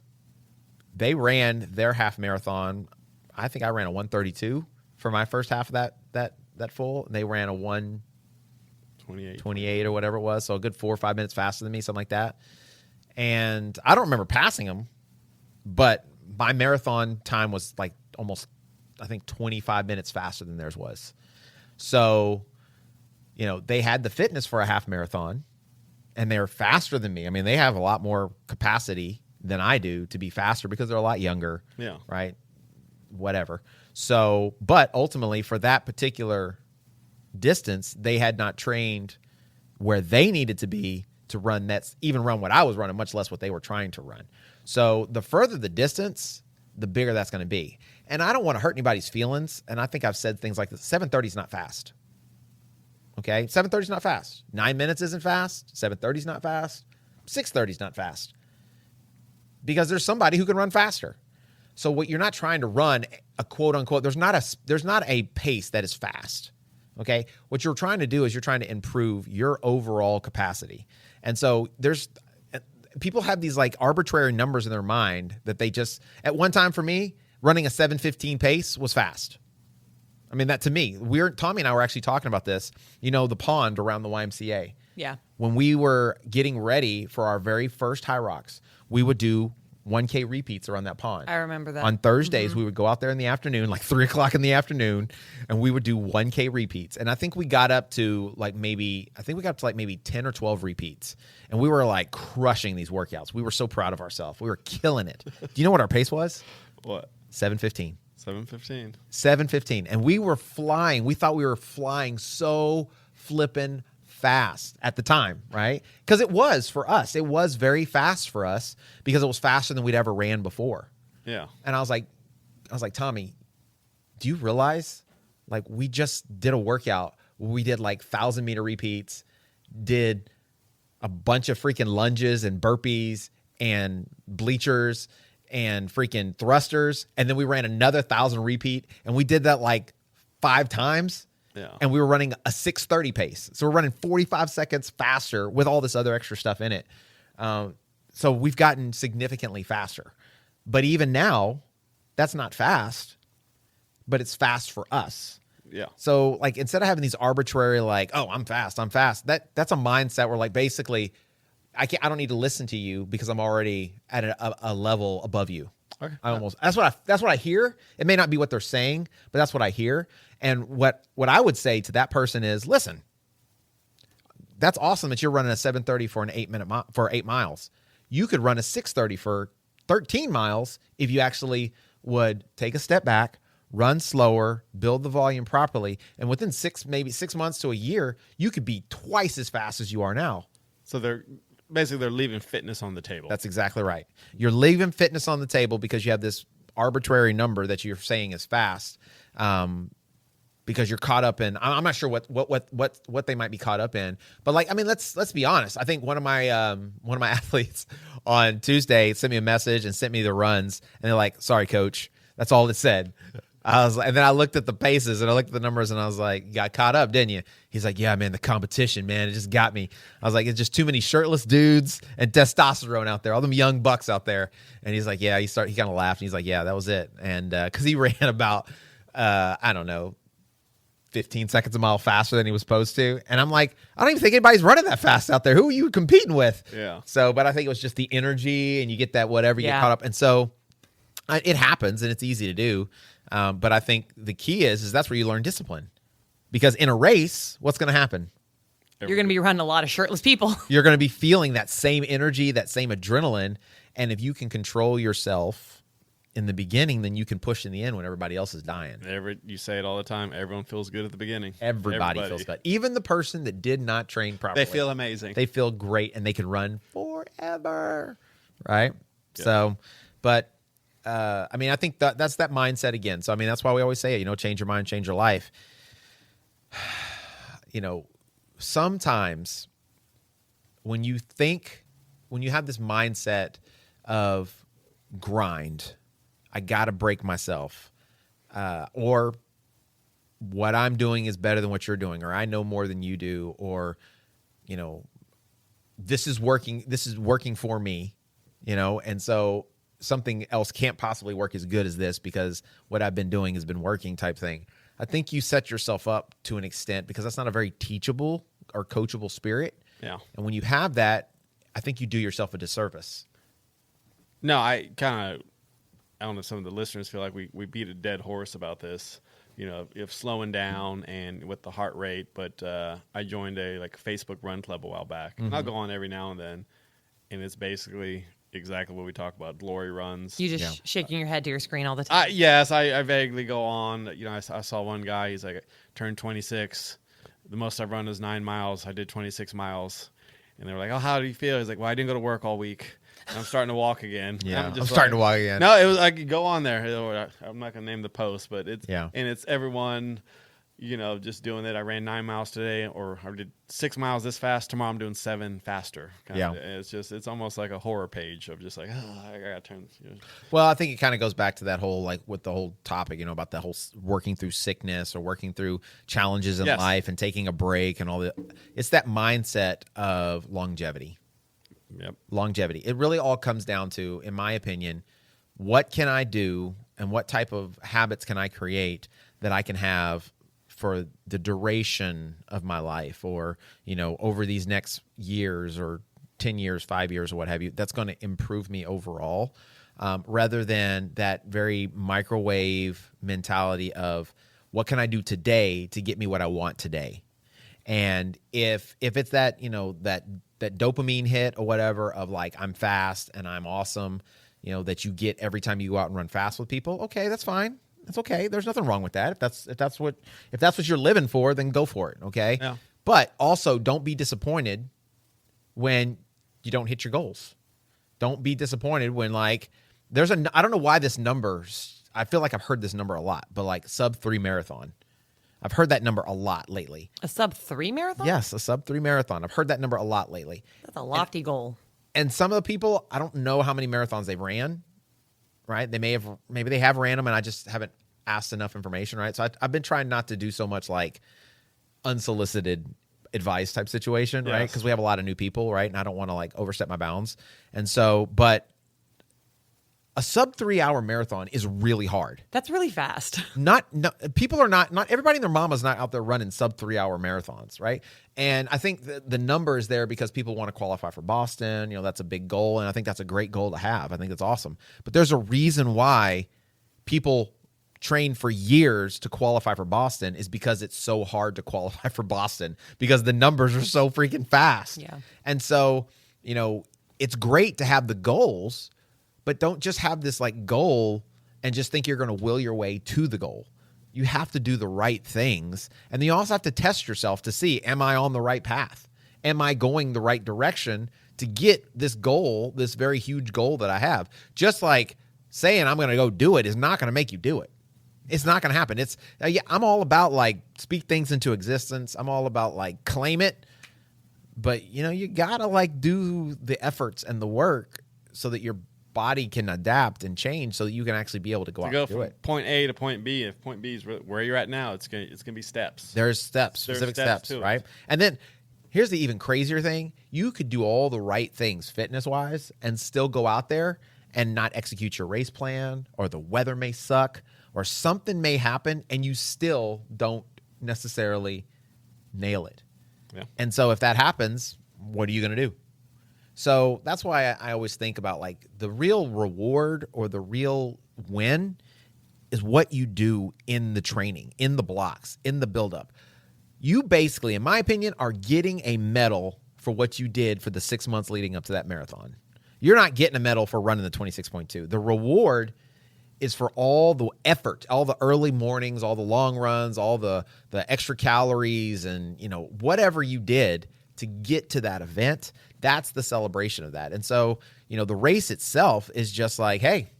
Speaker 2: They ran their half marathon. I think I ran a 1:32 for my first half of that full. They ran a 1:28 or whatever it was. So a good 4 or 5 minutes faster than me, something like that. And I don't remember passing them, but my marathon time was like almost, I think, 25 minutes faster than theirs was. So, you know, they had the fitness for a half marathon, and they're faster than me. I mean, they have a lot more capacity than I do to be faster because they're a lot younger.
Speaker 4: Yeah.
Speaker 2: Right? Whatever. So, but ultimately for that particular distance, they had not trained where they needed to be to run even run what I was running, much less what they were trying to run. So the further the distance, the bigger that's going to be. And I don't want to hurt anybody's feelings. And I think I've said things like this. 7:30 is not fast. Okay? 7:30 is not fast. 9 minutes isn't fast. 7:30 is not fast. 6:30 is not fast. Because there's somebody who can run faster. So what you're not trying to run a quote unquote, there's not a pace that is fast. Okay? What you're trying to do is you're trying to improve your overall capacity. And so people have these like arbitrary numbers in their mind that they just, at one time for me, running a 7:15 pace was fast. I mean, that to me, Tommy and I were actually talking about this, the pond around the YMCA.
Speaker 3: Yeah.
Speaker 2: When we were getting ready for our very first High Rocks, we would do 1K repeats around that pond.
Speaker 3: I remember that.
Speaker 2: On Thursdays, we would go out there in the afternoon, like 3 o'clock in the afternoon, and we would do 1K repeats. And I think we got up to like maybe 10 or 12 repeats. And we were like crushing these workouts. We were so proud of ourselves. We were killing it. Do you know what our pace was?
Speaker 4: What?
Speaker 2: 7:15.
Speaker 4: 7:15.
Speaker 2: 7:15. And we were flying. We thought we were flying so flippin' fast at the time, right? Because it was for us. It was very fast for us because it was faster than we'd ever ran before.
Speaker 4: Yeah.
Speaker 2: And I was like, Tommy, do you realize like we just did a workout where we did like 1,000-meter repeats, did a bunch of freaking lunges and burpees and bleachers and freaking thrusters, and then we ran another 1,000 repeat, and we did that like 5 times.
Speaker 4: Yeah.
Speaker 2: And we were running a 6:30 pace. So we're running 45 seconds faster with all this other extra stuff in it. So we've gotten significantly faster. But even now, that's not fast, but it's fast for us.
Speaker 4: Yeah.
Speaker 2: So like instead of having these arbitrary like, oh, I'm fast, that's a mindset where like basically I don't need to listen to you because I'm already at a level above you.
Speaker 4: Okay.
Speaker 2: That's what I hear. It may not be what they're saying, but that's what I hear. And what I would say to that person is, listen, that's awesome that you're running a 7:30 for an 8 miles. You could run a 6:30 for 13 miles if you actually would take a step back, run slower, build the volume properly, and within 6 months to a year, you could be twice as fast as you are now.
Speaker 4: So they're leaving fitness on the table.
Speaker 2: That's exactly right. You're leaving fitness on the table because you have this arbitrary number that you're saying is fast, because you're caught up in. I'm not sure what they might be caught up in, but like I mean, let's be honest. I think one of my athletes on Tuesday sent me a message and sent me the runs, and they're like, "Sorry, coach." That's all it said. And then I looked at the paces and I looked at the numbers and I was like, you got caught up, didn't you? He's like, yeah, man, the competition, man, it just got me. I was like, it's just too many shirtless dudes and testosterone out there, all them young bucks out there. And he's like, yeah, he kind of laughed and he's like, yeah, that was it. And because he ran about, I don't know, 15 seconds a mile faster than he was supposed to. And I'm like, I don't even think anybody's running that fast out there. Who are you competing with?
Speaker 4: Yeah.
Speaker 2: So, but I think it was just the energy and you get that whatever, you get caught up. And so it happens and it's easy to do. But I think the key is that's where you learn discipline, because in a race, what's going to happen?
Speaker 3: You're going to be running a lot of shirtless people.
Speaker 2: You're going to be feeling that same energy, that same adrenaline. And if you can control yourself in the beginning, then you can push in the end when everybody else is dying.
Speaker 4: You say it all the time. Everyone feels good at the beginning.
Speaker 2: Everybody feels good. Even the person that did not train properly.
Speaker 4: They feel amazing.
Speaker 2: They feel great and they can run forever. Right? Yeah. So, but I mean, I think that's that mindset again. So, I mean, that's why we always say it, change your mind, change your life. Sometimes when you have this mindset of grind, I got to break myself, or what I'm doing is better than what you're doing, or I know more than you do, or, this is working for me, and so something else can't possibly work as good as this because what I've been doing has been working type thing. I think you set yourself up to an extent because that's not a very teachable or coachable spirit.
Speaker 4: Yeah. And
Speaker 2: when you have that, I think you do yourself a disservice.
Speaker 4: No, I don't know, some of the listeners feel like we beat a dead horse about this, if slowing down and with the heart rate. But I joined a Facebook run club a while back. Mm-hmm. And I'll go on every now and then. And it's basically exactly what we talk about, glory runs.
Speaker 3: You just shaking your head to your screen all the time.
Speaker 4: Yes, I vaguely go on. I saw one guy, he's like, I turned 26. The most I've run is 9 miles. I did 26 miles. And they were like, oh, how do you feel? He's like, well, I didn't go to work all week. And I'm starting to walk again.
Speaker 2: Yeah, I'm starting to walk again.
Speaker 4: No, it was like, go on there. I'm not going to name the post, but it's everyone, just doing it. I ran 9 miles today, or I did 6 miles this fast. Tomorrow I'm doing 7 faster. It's almost like a horror page of just like, I got to turn.
Speaker 2: Well, I think it kind of goes back to that whole, like with the whole topic, about the whole working through sickness or working through challenges in life and taking a break and all that. It's that mindset of longevity.
Speaker 4: Yep.
Speaker 2: Longevity. It really all comes down to, in my opinion, what can I do and what type of habits can I create that I can have for the duration of my life, or, over these next years or 10 years, 5 years, or what have you, that's going to improve me overall, rather than that very microwave mentality of what can I do today to get me what I want today. And if it's that, that dopamine hit or whatever of like, I'm fast and I'm awesome, that you get every time you go out and run fast with people, okay, that's fine. That's okay. There's nothing wrong with that. If that's what you're living for, then go for it. Okay.
Speaker 4: Yeah.
Speaker 2: But also don't be disappointed when you don't hit your goals. Don't be disappointed when like I don't know why this number, I feel like I've heard this number a lot, but like sub 3 marathon. I've heard that number a lot lately.
Speaker 3: A sub 3 marathon?
Speaker 2: Yes, a sub 3 marathon. I've heard that number a lot lately.
Speaker 3: That's a lofty goal.
Speaker 2: And some of the people, I don't know how many marathons they ran, right? Maybe they have ran them and I just haven't asked enough information, right? So I've been trying not to do so much like unsolicited advice type situation, right? Because we have a lot of new people, right? And I don't want to like overstep my bounds. And so, but a sub 3 hour marathon is really hard.
Speaker 3: That's really fast.
Speaker 2: People are not everybody and their mama's not out there running sub 3 hour marathons, right? And I think the number is there because people want to qualify for Boston. That's a big goal. And I think that's a great goal to have. I think that's awesome. But there's a reason why people train for years to qualify for Boston is because it's so hard to qualify for Boston because the numbers are so freaking fast.
Speaker 3: Yeah.
Speaker 2: And so, it's great to have the goals, but don't just have this like goal and just think you're going to will your way to the goal. You have to do the right things. And then you also have to test yourself to see, am I on the right path? Am I going the right direction to get this goal, this very huge goal that I have? Just like saying I'm going to go do it is not going to make you do it. It's not going to happen. I'm all about like speak things into existence. I'm all about like claim it. But you got to like do the efforts and the work so that your body can adapt and change so that you can actually be able to go out and do it.
Speaker 4: Point A to point B. If point B is where you're at now, it's gonna be steps.
Speaker 2: There's steps, specific steps, right? And then here's the even crazier thing. You could do all the right things fitness-wise and still go out there and not execute your race plan, or the weather may suck, or something may happen, and you still don't necessarily nail it.
Speaker 4: Yeah.
Speaker 2: And so if that happens, what are you going to do? So that's why I always think about like the real reward or the real win is what you do in the training, in the blocks, in the buildup. You basically, in my opinion, are getting a medal for what you did for the 6 months leading up to that marathon. You're not getting a medal for running the 26.2. The reward is for all the effort, all the early mornings, all the long runs, all the extra calories and, whatever you did to get to that event. That's the celebration of that. And so, the race itself is just like, hey,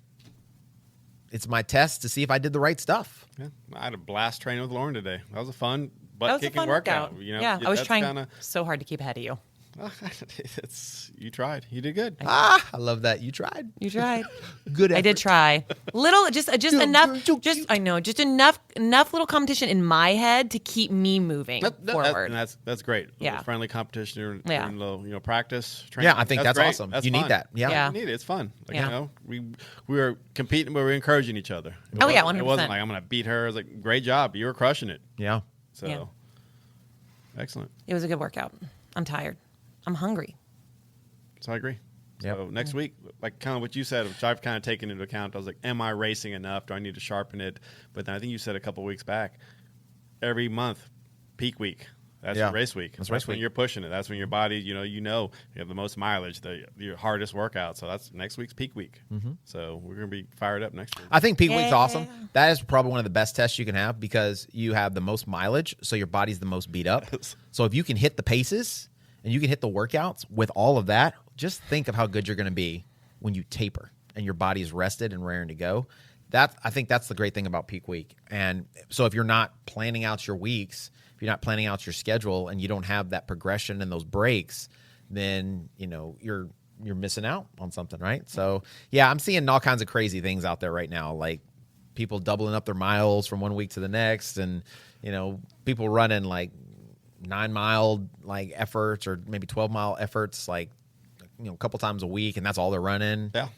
Speaker 2: it's my test to see if I did the right stuff.
Speaker 4: Yeah. I had a blast training with Lauren today. That was a fun butt-kicking workout.
Speaker 3: I was trying so hard to keep ahead of you.
Speaker 4: You tried. You did good.
Speaker 2: I love that. You tried. Good effort.
Speaker 3: I did try. Just enough little competition in my head to keep me moving forward.
Speaker 4: And that's great.
Speaker 3: Yeah.
Speaker 4: Friendly competition
Speaker 3: Yeah.
Speaker 4: Little practice training.
Speaker 2: Yeah, I think that's awesome.
Speaker 4: That's
Speaker 2: you
Speaker 4: fun.
Speaker 2: need that. Yeah.
Speaker 4: You need it. It's fun.
Speaker 3: Yeah.
Speaker 4: We were competing, but we were encouraging each other. It
Speaker 3: 100%.
Speaker 4: wasn't like I'm going to beat her. It was like, great job. You were crushing it.
Speaker 2: Yeah.
Speaker 4: So,
Speaker 3: Yeah.
Speaker 4: Excellent.
Speaker 3: It was a good workout. I'm tired. I'm hungry.
Speaker 4: So I agree.
Speaker 2: Yep.
Speaker 4: So next week, like kind of what you said, which I've kind of taken into account, I was like, am I racing enough? Do I need to sharpen it? But then I think you said a couple weeks back, every month, peak week. That's your race week.
Speaker 2: That's
Speaker 4: when
Speaker 2: week.
Speaker 4: you're pushing it. That's when your body, you have the most mileage, your hardest workout. So that's next week's peak week. Mm-hmm. So we're going to be fired up next week.
Speaker 2: I think peak week's awesome. That is probably one of the best tests you can have because you have the most mileage, so your body's the most beat up. So if you can hit the paces and you can hit the workouts with all of that, just think of how good you're going to be when you taper and your body's rested and raring to go. I think that's the great thing about peak week. And so if you're not planning out your weeks, if you're not planning out your schedule and you don't have that progression and those breaks, then, you're missing out on something, right? So, yeah, I'm seeing all kinds of crazy things out there right now, like people doubling up their miles from one week to the next and, people running like 9-mile like efforts or maybe 12-mile efforts like, a couple times a week, and that's all they're running.
Speaker 4: Yeah.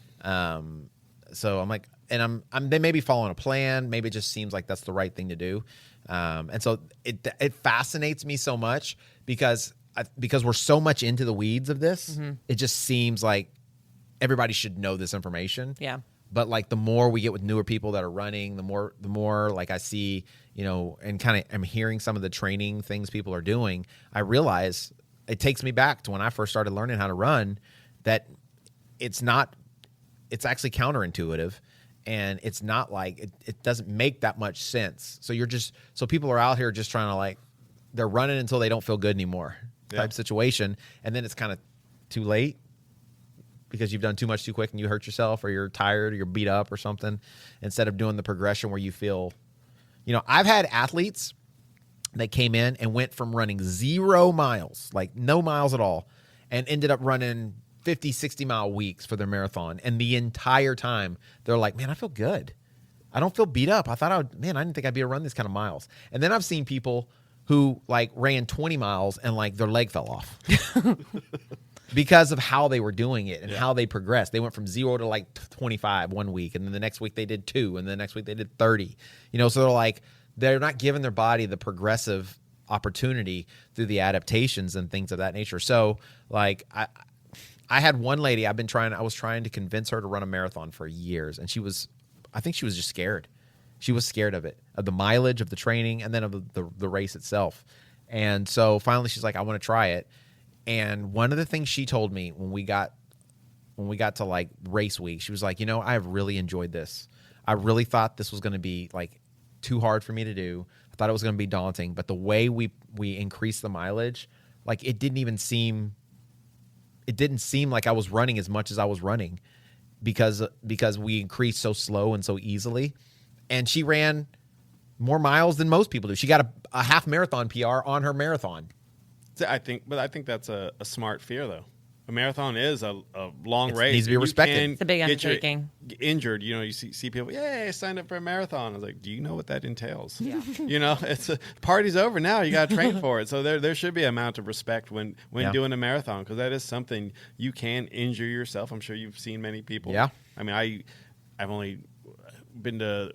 Speaker 2: So I'm like, and they may be following a plan. Maybe it just seems like that's the right thing to do. And so it fascinates me so much because because we're so much into the weeds of this, it just seems like everybody should know this information.
Speaker 3: Yeah.
Speaker 2: But like the more we get with newer people that are running, the more like I see, and kind of I'm hearing some of the training things people are doing, I realize it takes me back to when I first started learning how to run, that it's actually counterintuitive, and it's not like it doesn't make that much sense. So people are out here just trying to like, they're running until they don't feel good anymore type situation. And then it's kind of too late because you've done too much too quick and you hurt yourself, or you're tired, or you're beat up or something, instead of doing the progression where you feel, I've had athletes that came in and went from running 0 miles, like no miles at all, and ended up running 50, 60-mile weeks for their marathon. And the entire time they're like, man, I feel good. I don't feel beat up. I didn't think I'd be able to run this kind of miles. And then I've seen people who like ran 20 miles and like their leg fell off because of how they were doing it and how they progressed. They went from 0 to like 25 one week, and then the next week they did 2, and the next week they did 30. So they're not giving their body the progressive opportunity through the adaptations and things of that nature. So like I had one lady I was trying to convince her to run a marathon for years, and I think she was just scared. She was scared of it, of the mileage, of the training, and then of the race itself. And so finally she's like, I want to try it. And one of the things she told me when we got to like race week, she was like, I have really enjoyed this. I really thought this was going to be like too hard for me to do. I thought it was going to be daunting, but the way we increased the mileage, like it didn't seem like I was running as much as I was running because we increased so slow and so easily. And she ran more miles than most people do. She got a half marathon PR on her marathon.
Speaker 4: I think that's a smart fear, though. A marathon is a long race.
Speaker 2: It needs to be respected.
Speaker 3: It's a big undertaking.
Speaker 4: Injured, you see people, I signed up for a marathon. I was like, do you know what that entails?
Speaker 3: Yeah.
Speaker 4: It's party's over now. You got to train for it. So there should be an amount of respect when doing a marathon, because that is something you can injure yourself. I'm sure you've seen many people.
Speaker 2: Yeah.
Speaker 4: I mean, I've only been to,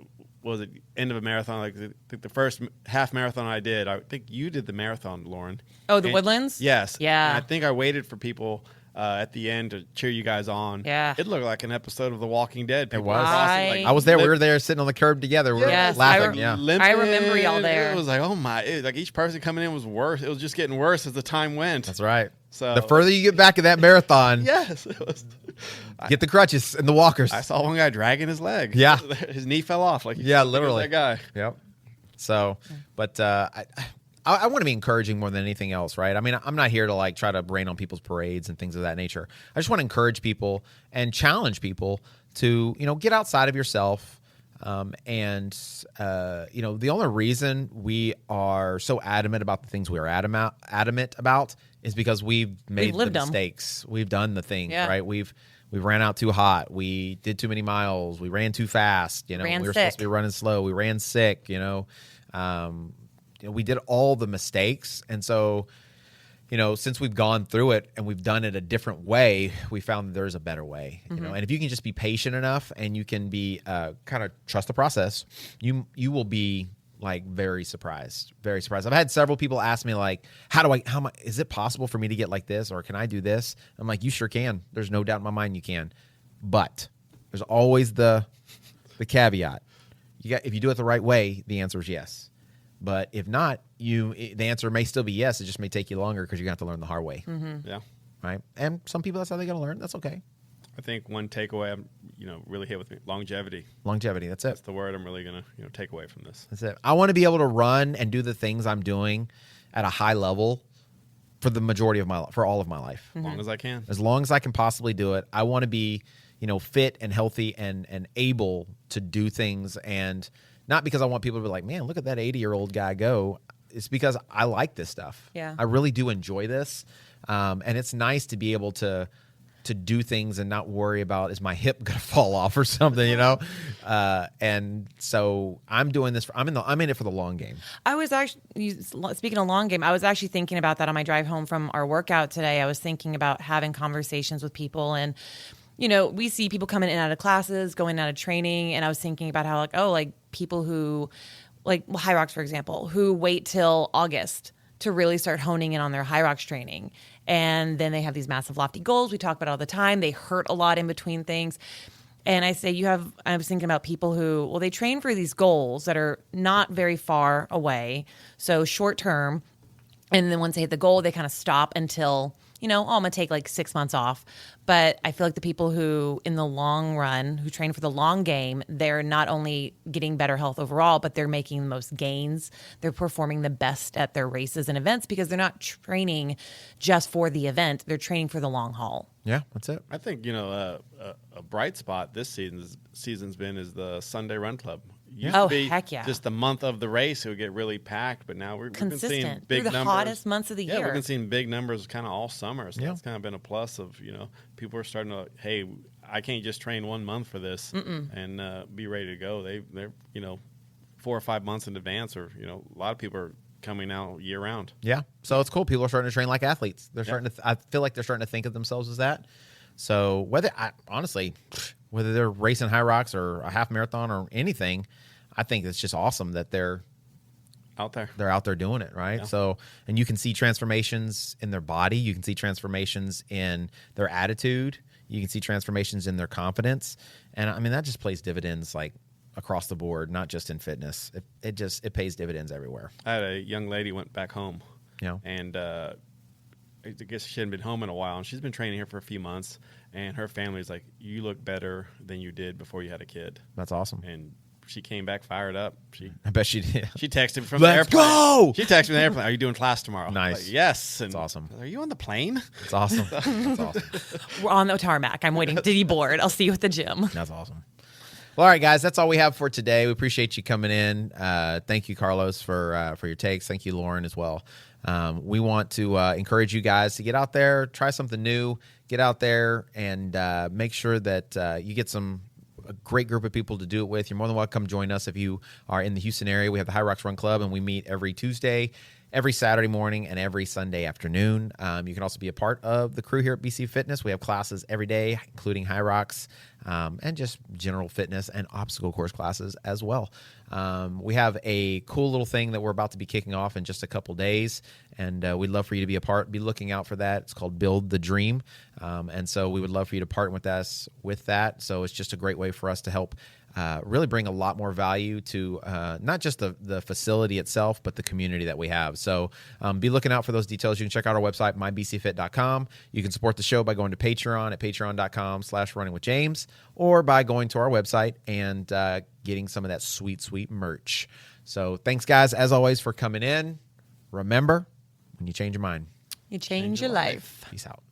Speaker 4: end of a marathon, like the first half marathon I did. I think you did the marathon, Lauren.
Speaker 3: Oh, the Woodlands?
Speaker 4: Yes.
Speaker 3: Yeah.
Speaker 4: And I think I waited for people at the end to cheer you guys on.
Speaker 3: Yeah.
Speaker 4: It looked like an episode of The Walking Dead. People
Speaker 2: was.
Speaker 4: were crossing,
Speaker 2: I was there. We were there sitting on the curb together. We were laughing.
Speaker 4: limping.
Speaker 3: I remember y'all there.
Speaker 4: It was like, oh my! Like each person coming in was worse. It was just getting worse as the time went.
Speaker 2: That's right.
Speaker 4: So
Speaker 2: the further you get back in that marathon,
Speaker 4: yes, it was.
Speaker 2: Get the crutches and the walkers.
Speaker 4: I saw one guy dragging his leg.
Speaker 2: Yeah.
Speaker 4: His knee fell off. Like
Speaker 2: literally.
Speaker 4: That guy.
Speaker 2: Yep. So, but I want to be encouraging more than anything else, right? I mean, I'm not here to like try to rain on people's parades and things of that nature. I just want to encourage people and challenge people to, get outside of yourself. The only reason we are so adamant about the things we are adamant about is because we've made the mistakes. We've done the things, right? We ran out too hot. We did too many miles. We ran too fast. We were supposed to be running slow. We ran sick. We did all the mistakes, and so since we've gone through it and we've done it a different way, we found that there's a better way. And if you can just be patient enough and you can be kind of trust the process, you will be like very surprised. I've had several people ask me like, is it possible for me to get like this, or can I do this? I'm like, you sure can. There's no doubt in my mind you can, but there's always the caveat. If you do it the right way, the answer is yes. But if not, the answer may still be yes. It just may take you longer because you're going to have to learn the hard way.
Speaker 3: Mm-hmm.
Speaker 4: Yeah.
Speaker 2: Right. And some people, that's how they got to learn. That's okay.
Speaker 4: I think one takeaway I'm, really hit with me, longevity.
Speaker 2: That's it.
Speaker 4: That's the word I'm really going to, take away from this.
Speaker 2: That's it. I want to be able to run and do the things I'm doing at a high level for the majority of my life, for all of my life.
Speaker 4: As long as I can.
Speaker 2: As long as I can possibly do it. I want to be, fit and healthy and able to do things, and not because I want people to be like, man, look at that 80-year-old guy go. It's because I like this stuff.
Speaker 3: Yeah.
Speaker 2: I really do enjoy this. And it's nice to be able to do things and not worry about, is my hip going to fall off or something, and so I'm doing this. I'm in it for the long game.
Speaker 3: I was actually, speaking of long game, I was actually thinking about that on my drive home from our workout today. I was thinking about having conversations with people, and we see people coming in and out of classes, going out of training, and I was thinking about how people who, like High Rocks, for example, who wait till August to really start honing in on their high rocks training. And then they have these massive lofty goals. We talk about it all the time. They hurt a lot in between things. And I say I was thinking about people who, well, they train for these goals that are not very far away. So short term. And then once they hit the goal, they kind of stop until, I'm going to take like 6 months off. But I feel like the people who, in the long run, who train for the long game, they're not only getting better health overall, but they're making the most gains. They're performing the best at their races and events because they're not training just for the event. They're training for the long haul.
Speaker 2: Yeah, that's it.
Speaker 4: I think, a bright spot this season's been is the Sunday Run Club. Used to be
Speaker 3: heck yeah.
Speaker 4: Just the month of the race, it would get really packed, but now we've been seeing big
Speaker 3: through the
Speaker 4: numbers.
Speaker 3: hottest months of the year.
Speaker 4: Yeah, we've been seeing big numbers kind of all summer, so
Speaker 2: Yeah.
Speaker 4: that's kind of been a plus of, people are starting to, hey, I can't just train 1 month for this and be ready to go. They're 4 or 5 months in advance, or, a lot of people are coming out year round.
Speaker 2: Yeah. So it's cool. People are starting to train like athletes. They're starting to, I feel like they're starting to think of themselves as that. So whether they're racing high rocks or a half marathon or anything, I think it's just awesome that they're
Speaker 4: out there.
Speaker 2: They're out there doing it, right?
Speaker 4: Yeah.
Speaker 2: So, and you can see transformations in their body. You can see transformations in their attitude. You can see transformations in their confidence. And I mean, that just plays dividends like across the board, not just in fitness. It pays dividends everywhere.
Speaker 4: I had a young lady went back home, and I guess she hadn't been home in a while, and she's been training here for a few months, and her family's like, you look better than you did before you had a kid.
Speaker 2: That's awesome.
Speaker 4: And she came back fired up.
Speaker 2: I bet she did.
Speaker 4: She texted me from the airplane.
Speaker 2: Let's go!
Speaker 4: She texted me from the airplane. Are you doing class tomorrow?
Speaker 2: Nice.
Speaker 4: Like, yes.
Speaker 2: That's awesome.
Speaker 4: Are you on the plane?
Speaker 2: It's awesome. That's awesome.
Speaker 3: We're on the tarmac. I'm waiting. Did he board? I'll see you at the gym.
Speaker 2: That's awesome. Well, all right, guys, that's all we have for today. We appreciate you coming in. Thank you, Carlos, for your takes. Thank you, Lauren, as well. We want to encourage you guys to get out there, try something new, get out there, and make sure that you get a great group of people to do it with. You're more than welcome to join us if you are in the Houston area. We have the High Rocks Run Club, and we meet every Tuesday, every Saturday morning, and every Sunday afternoon. You can also be a part of the crew here at BC Fitness. We have classes every day, including High Rocks, and just general fitness and obstacle course classes as well. We have a cool little thing that we're about to be kicking off in just a couple days, and we'd love for you to be a part. Be looking out for that. It's called Build the Dream, and so we would love for you to partner with us with that. So it's just a great way for us to help really bring a lot more value to not just the facility itself, but the community that we have. So be looking out for those details. You can check out our website, mybcfit.com. You can support the show by going to Patreon at patreon.com/runningwithjames, or by going to our website and getting some of that sweet, sweet merch. So thanks, guys, as always, for coming in. Remember, when you change your mind,
Speaker 3: You change your life.
Speaker 2: Peace out.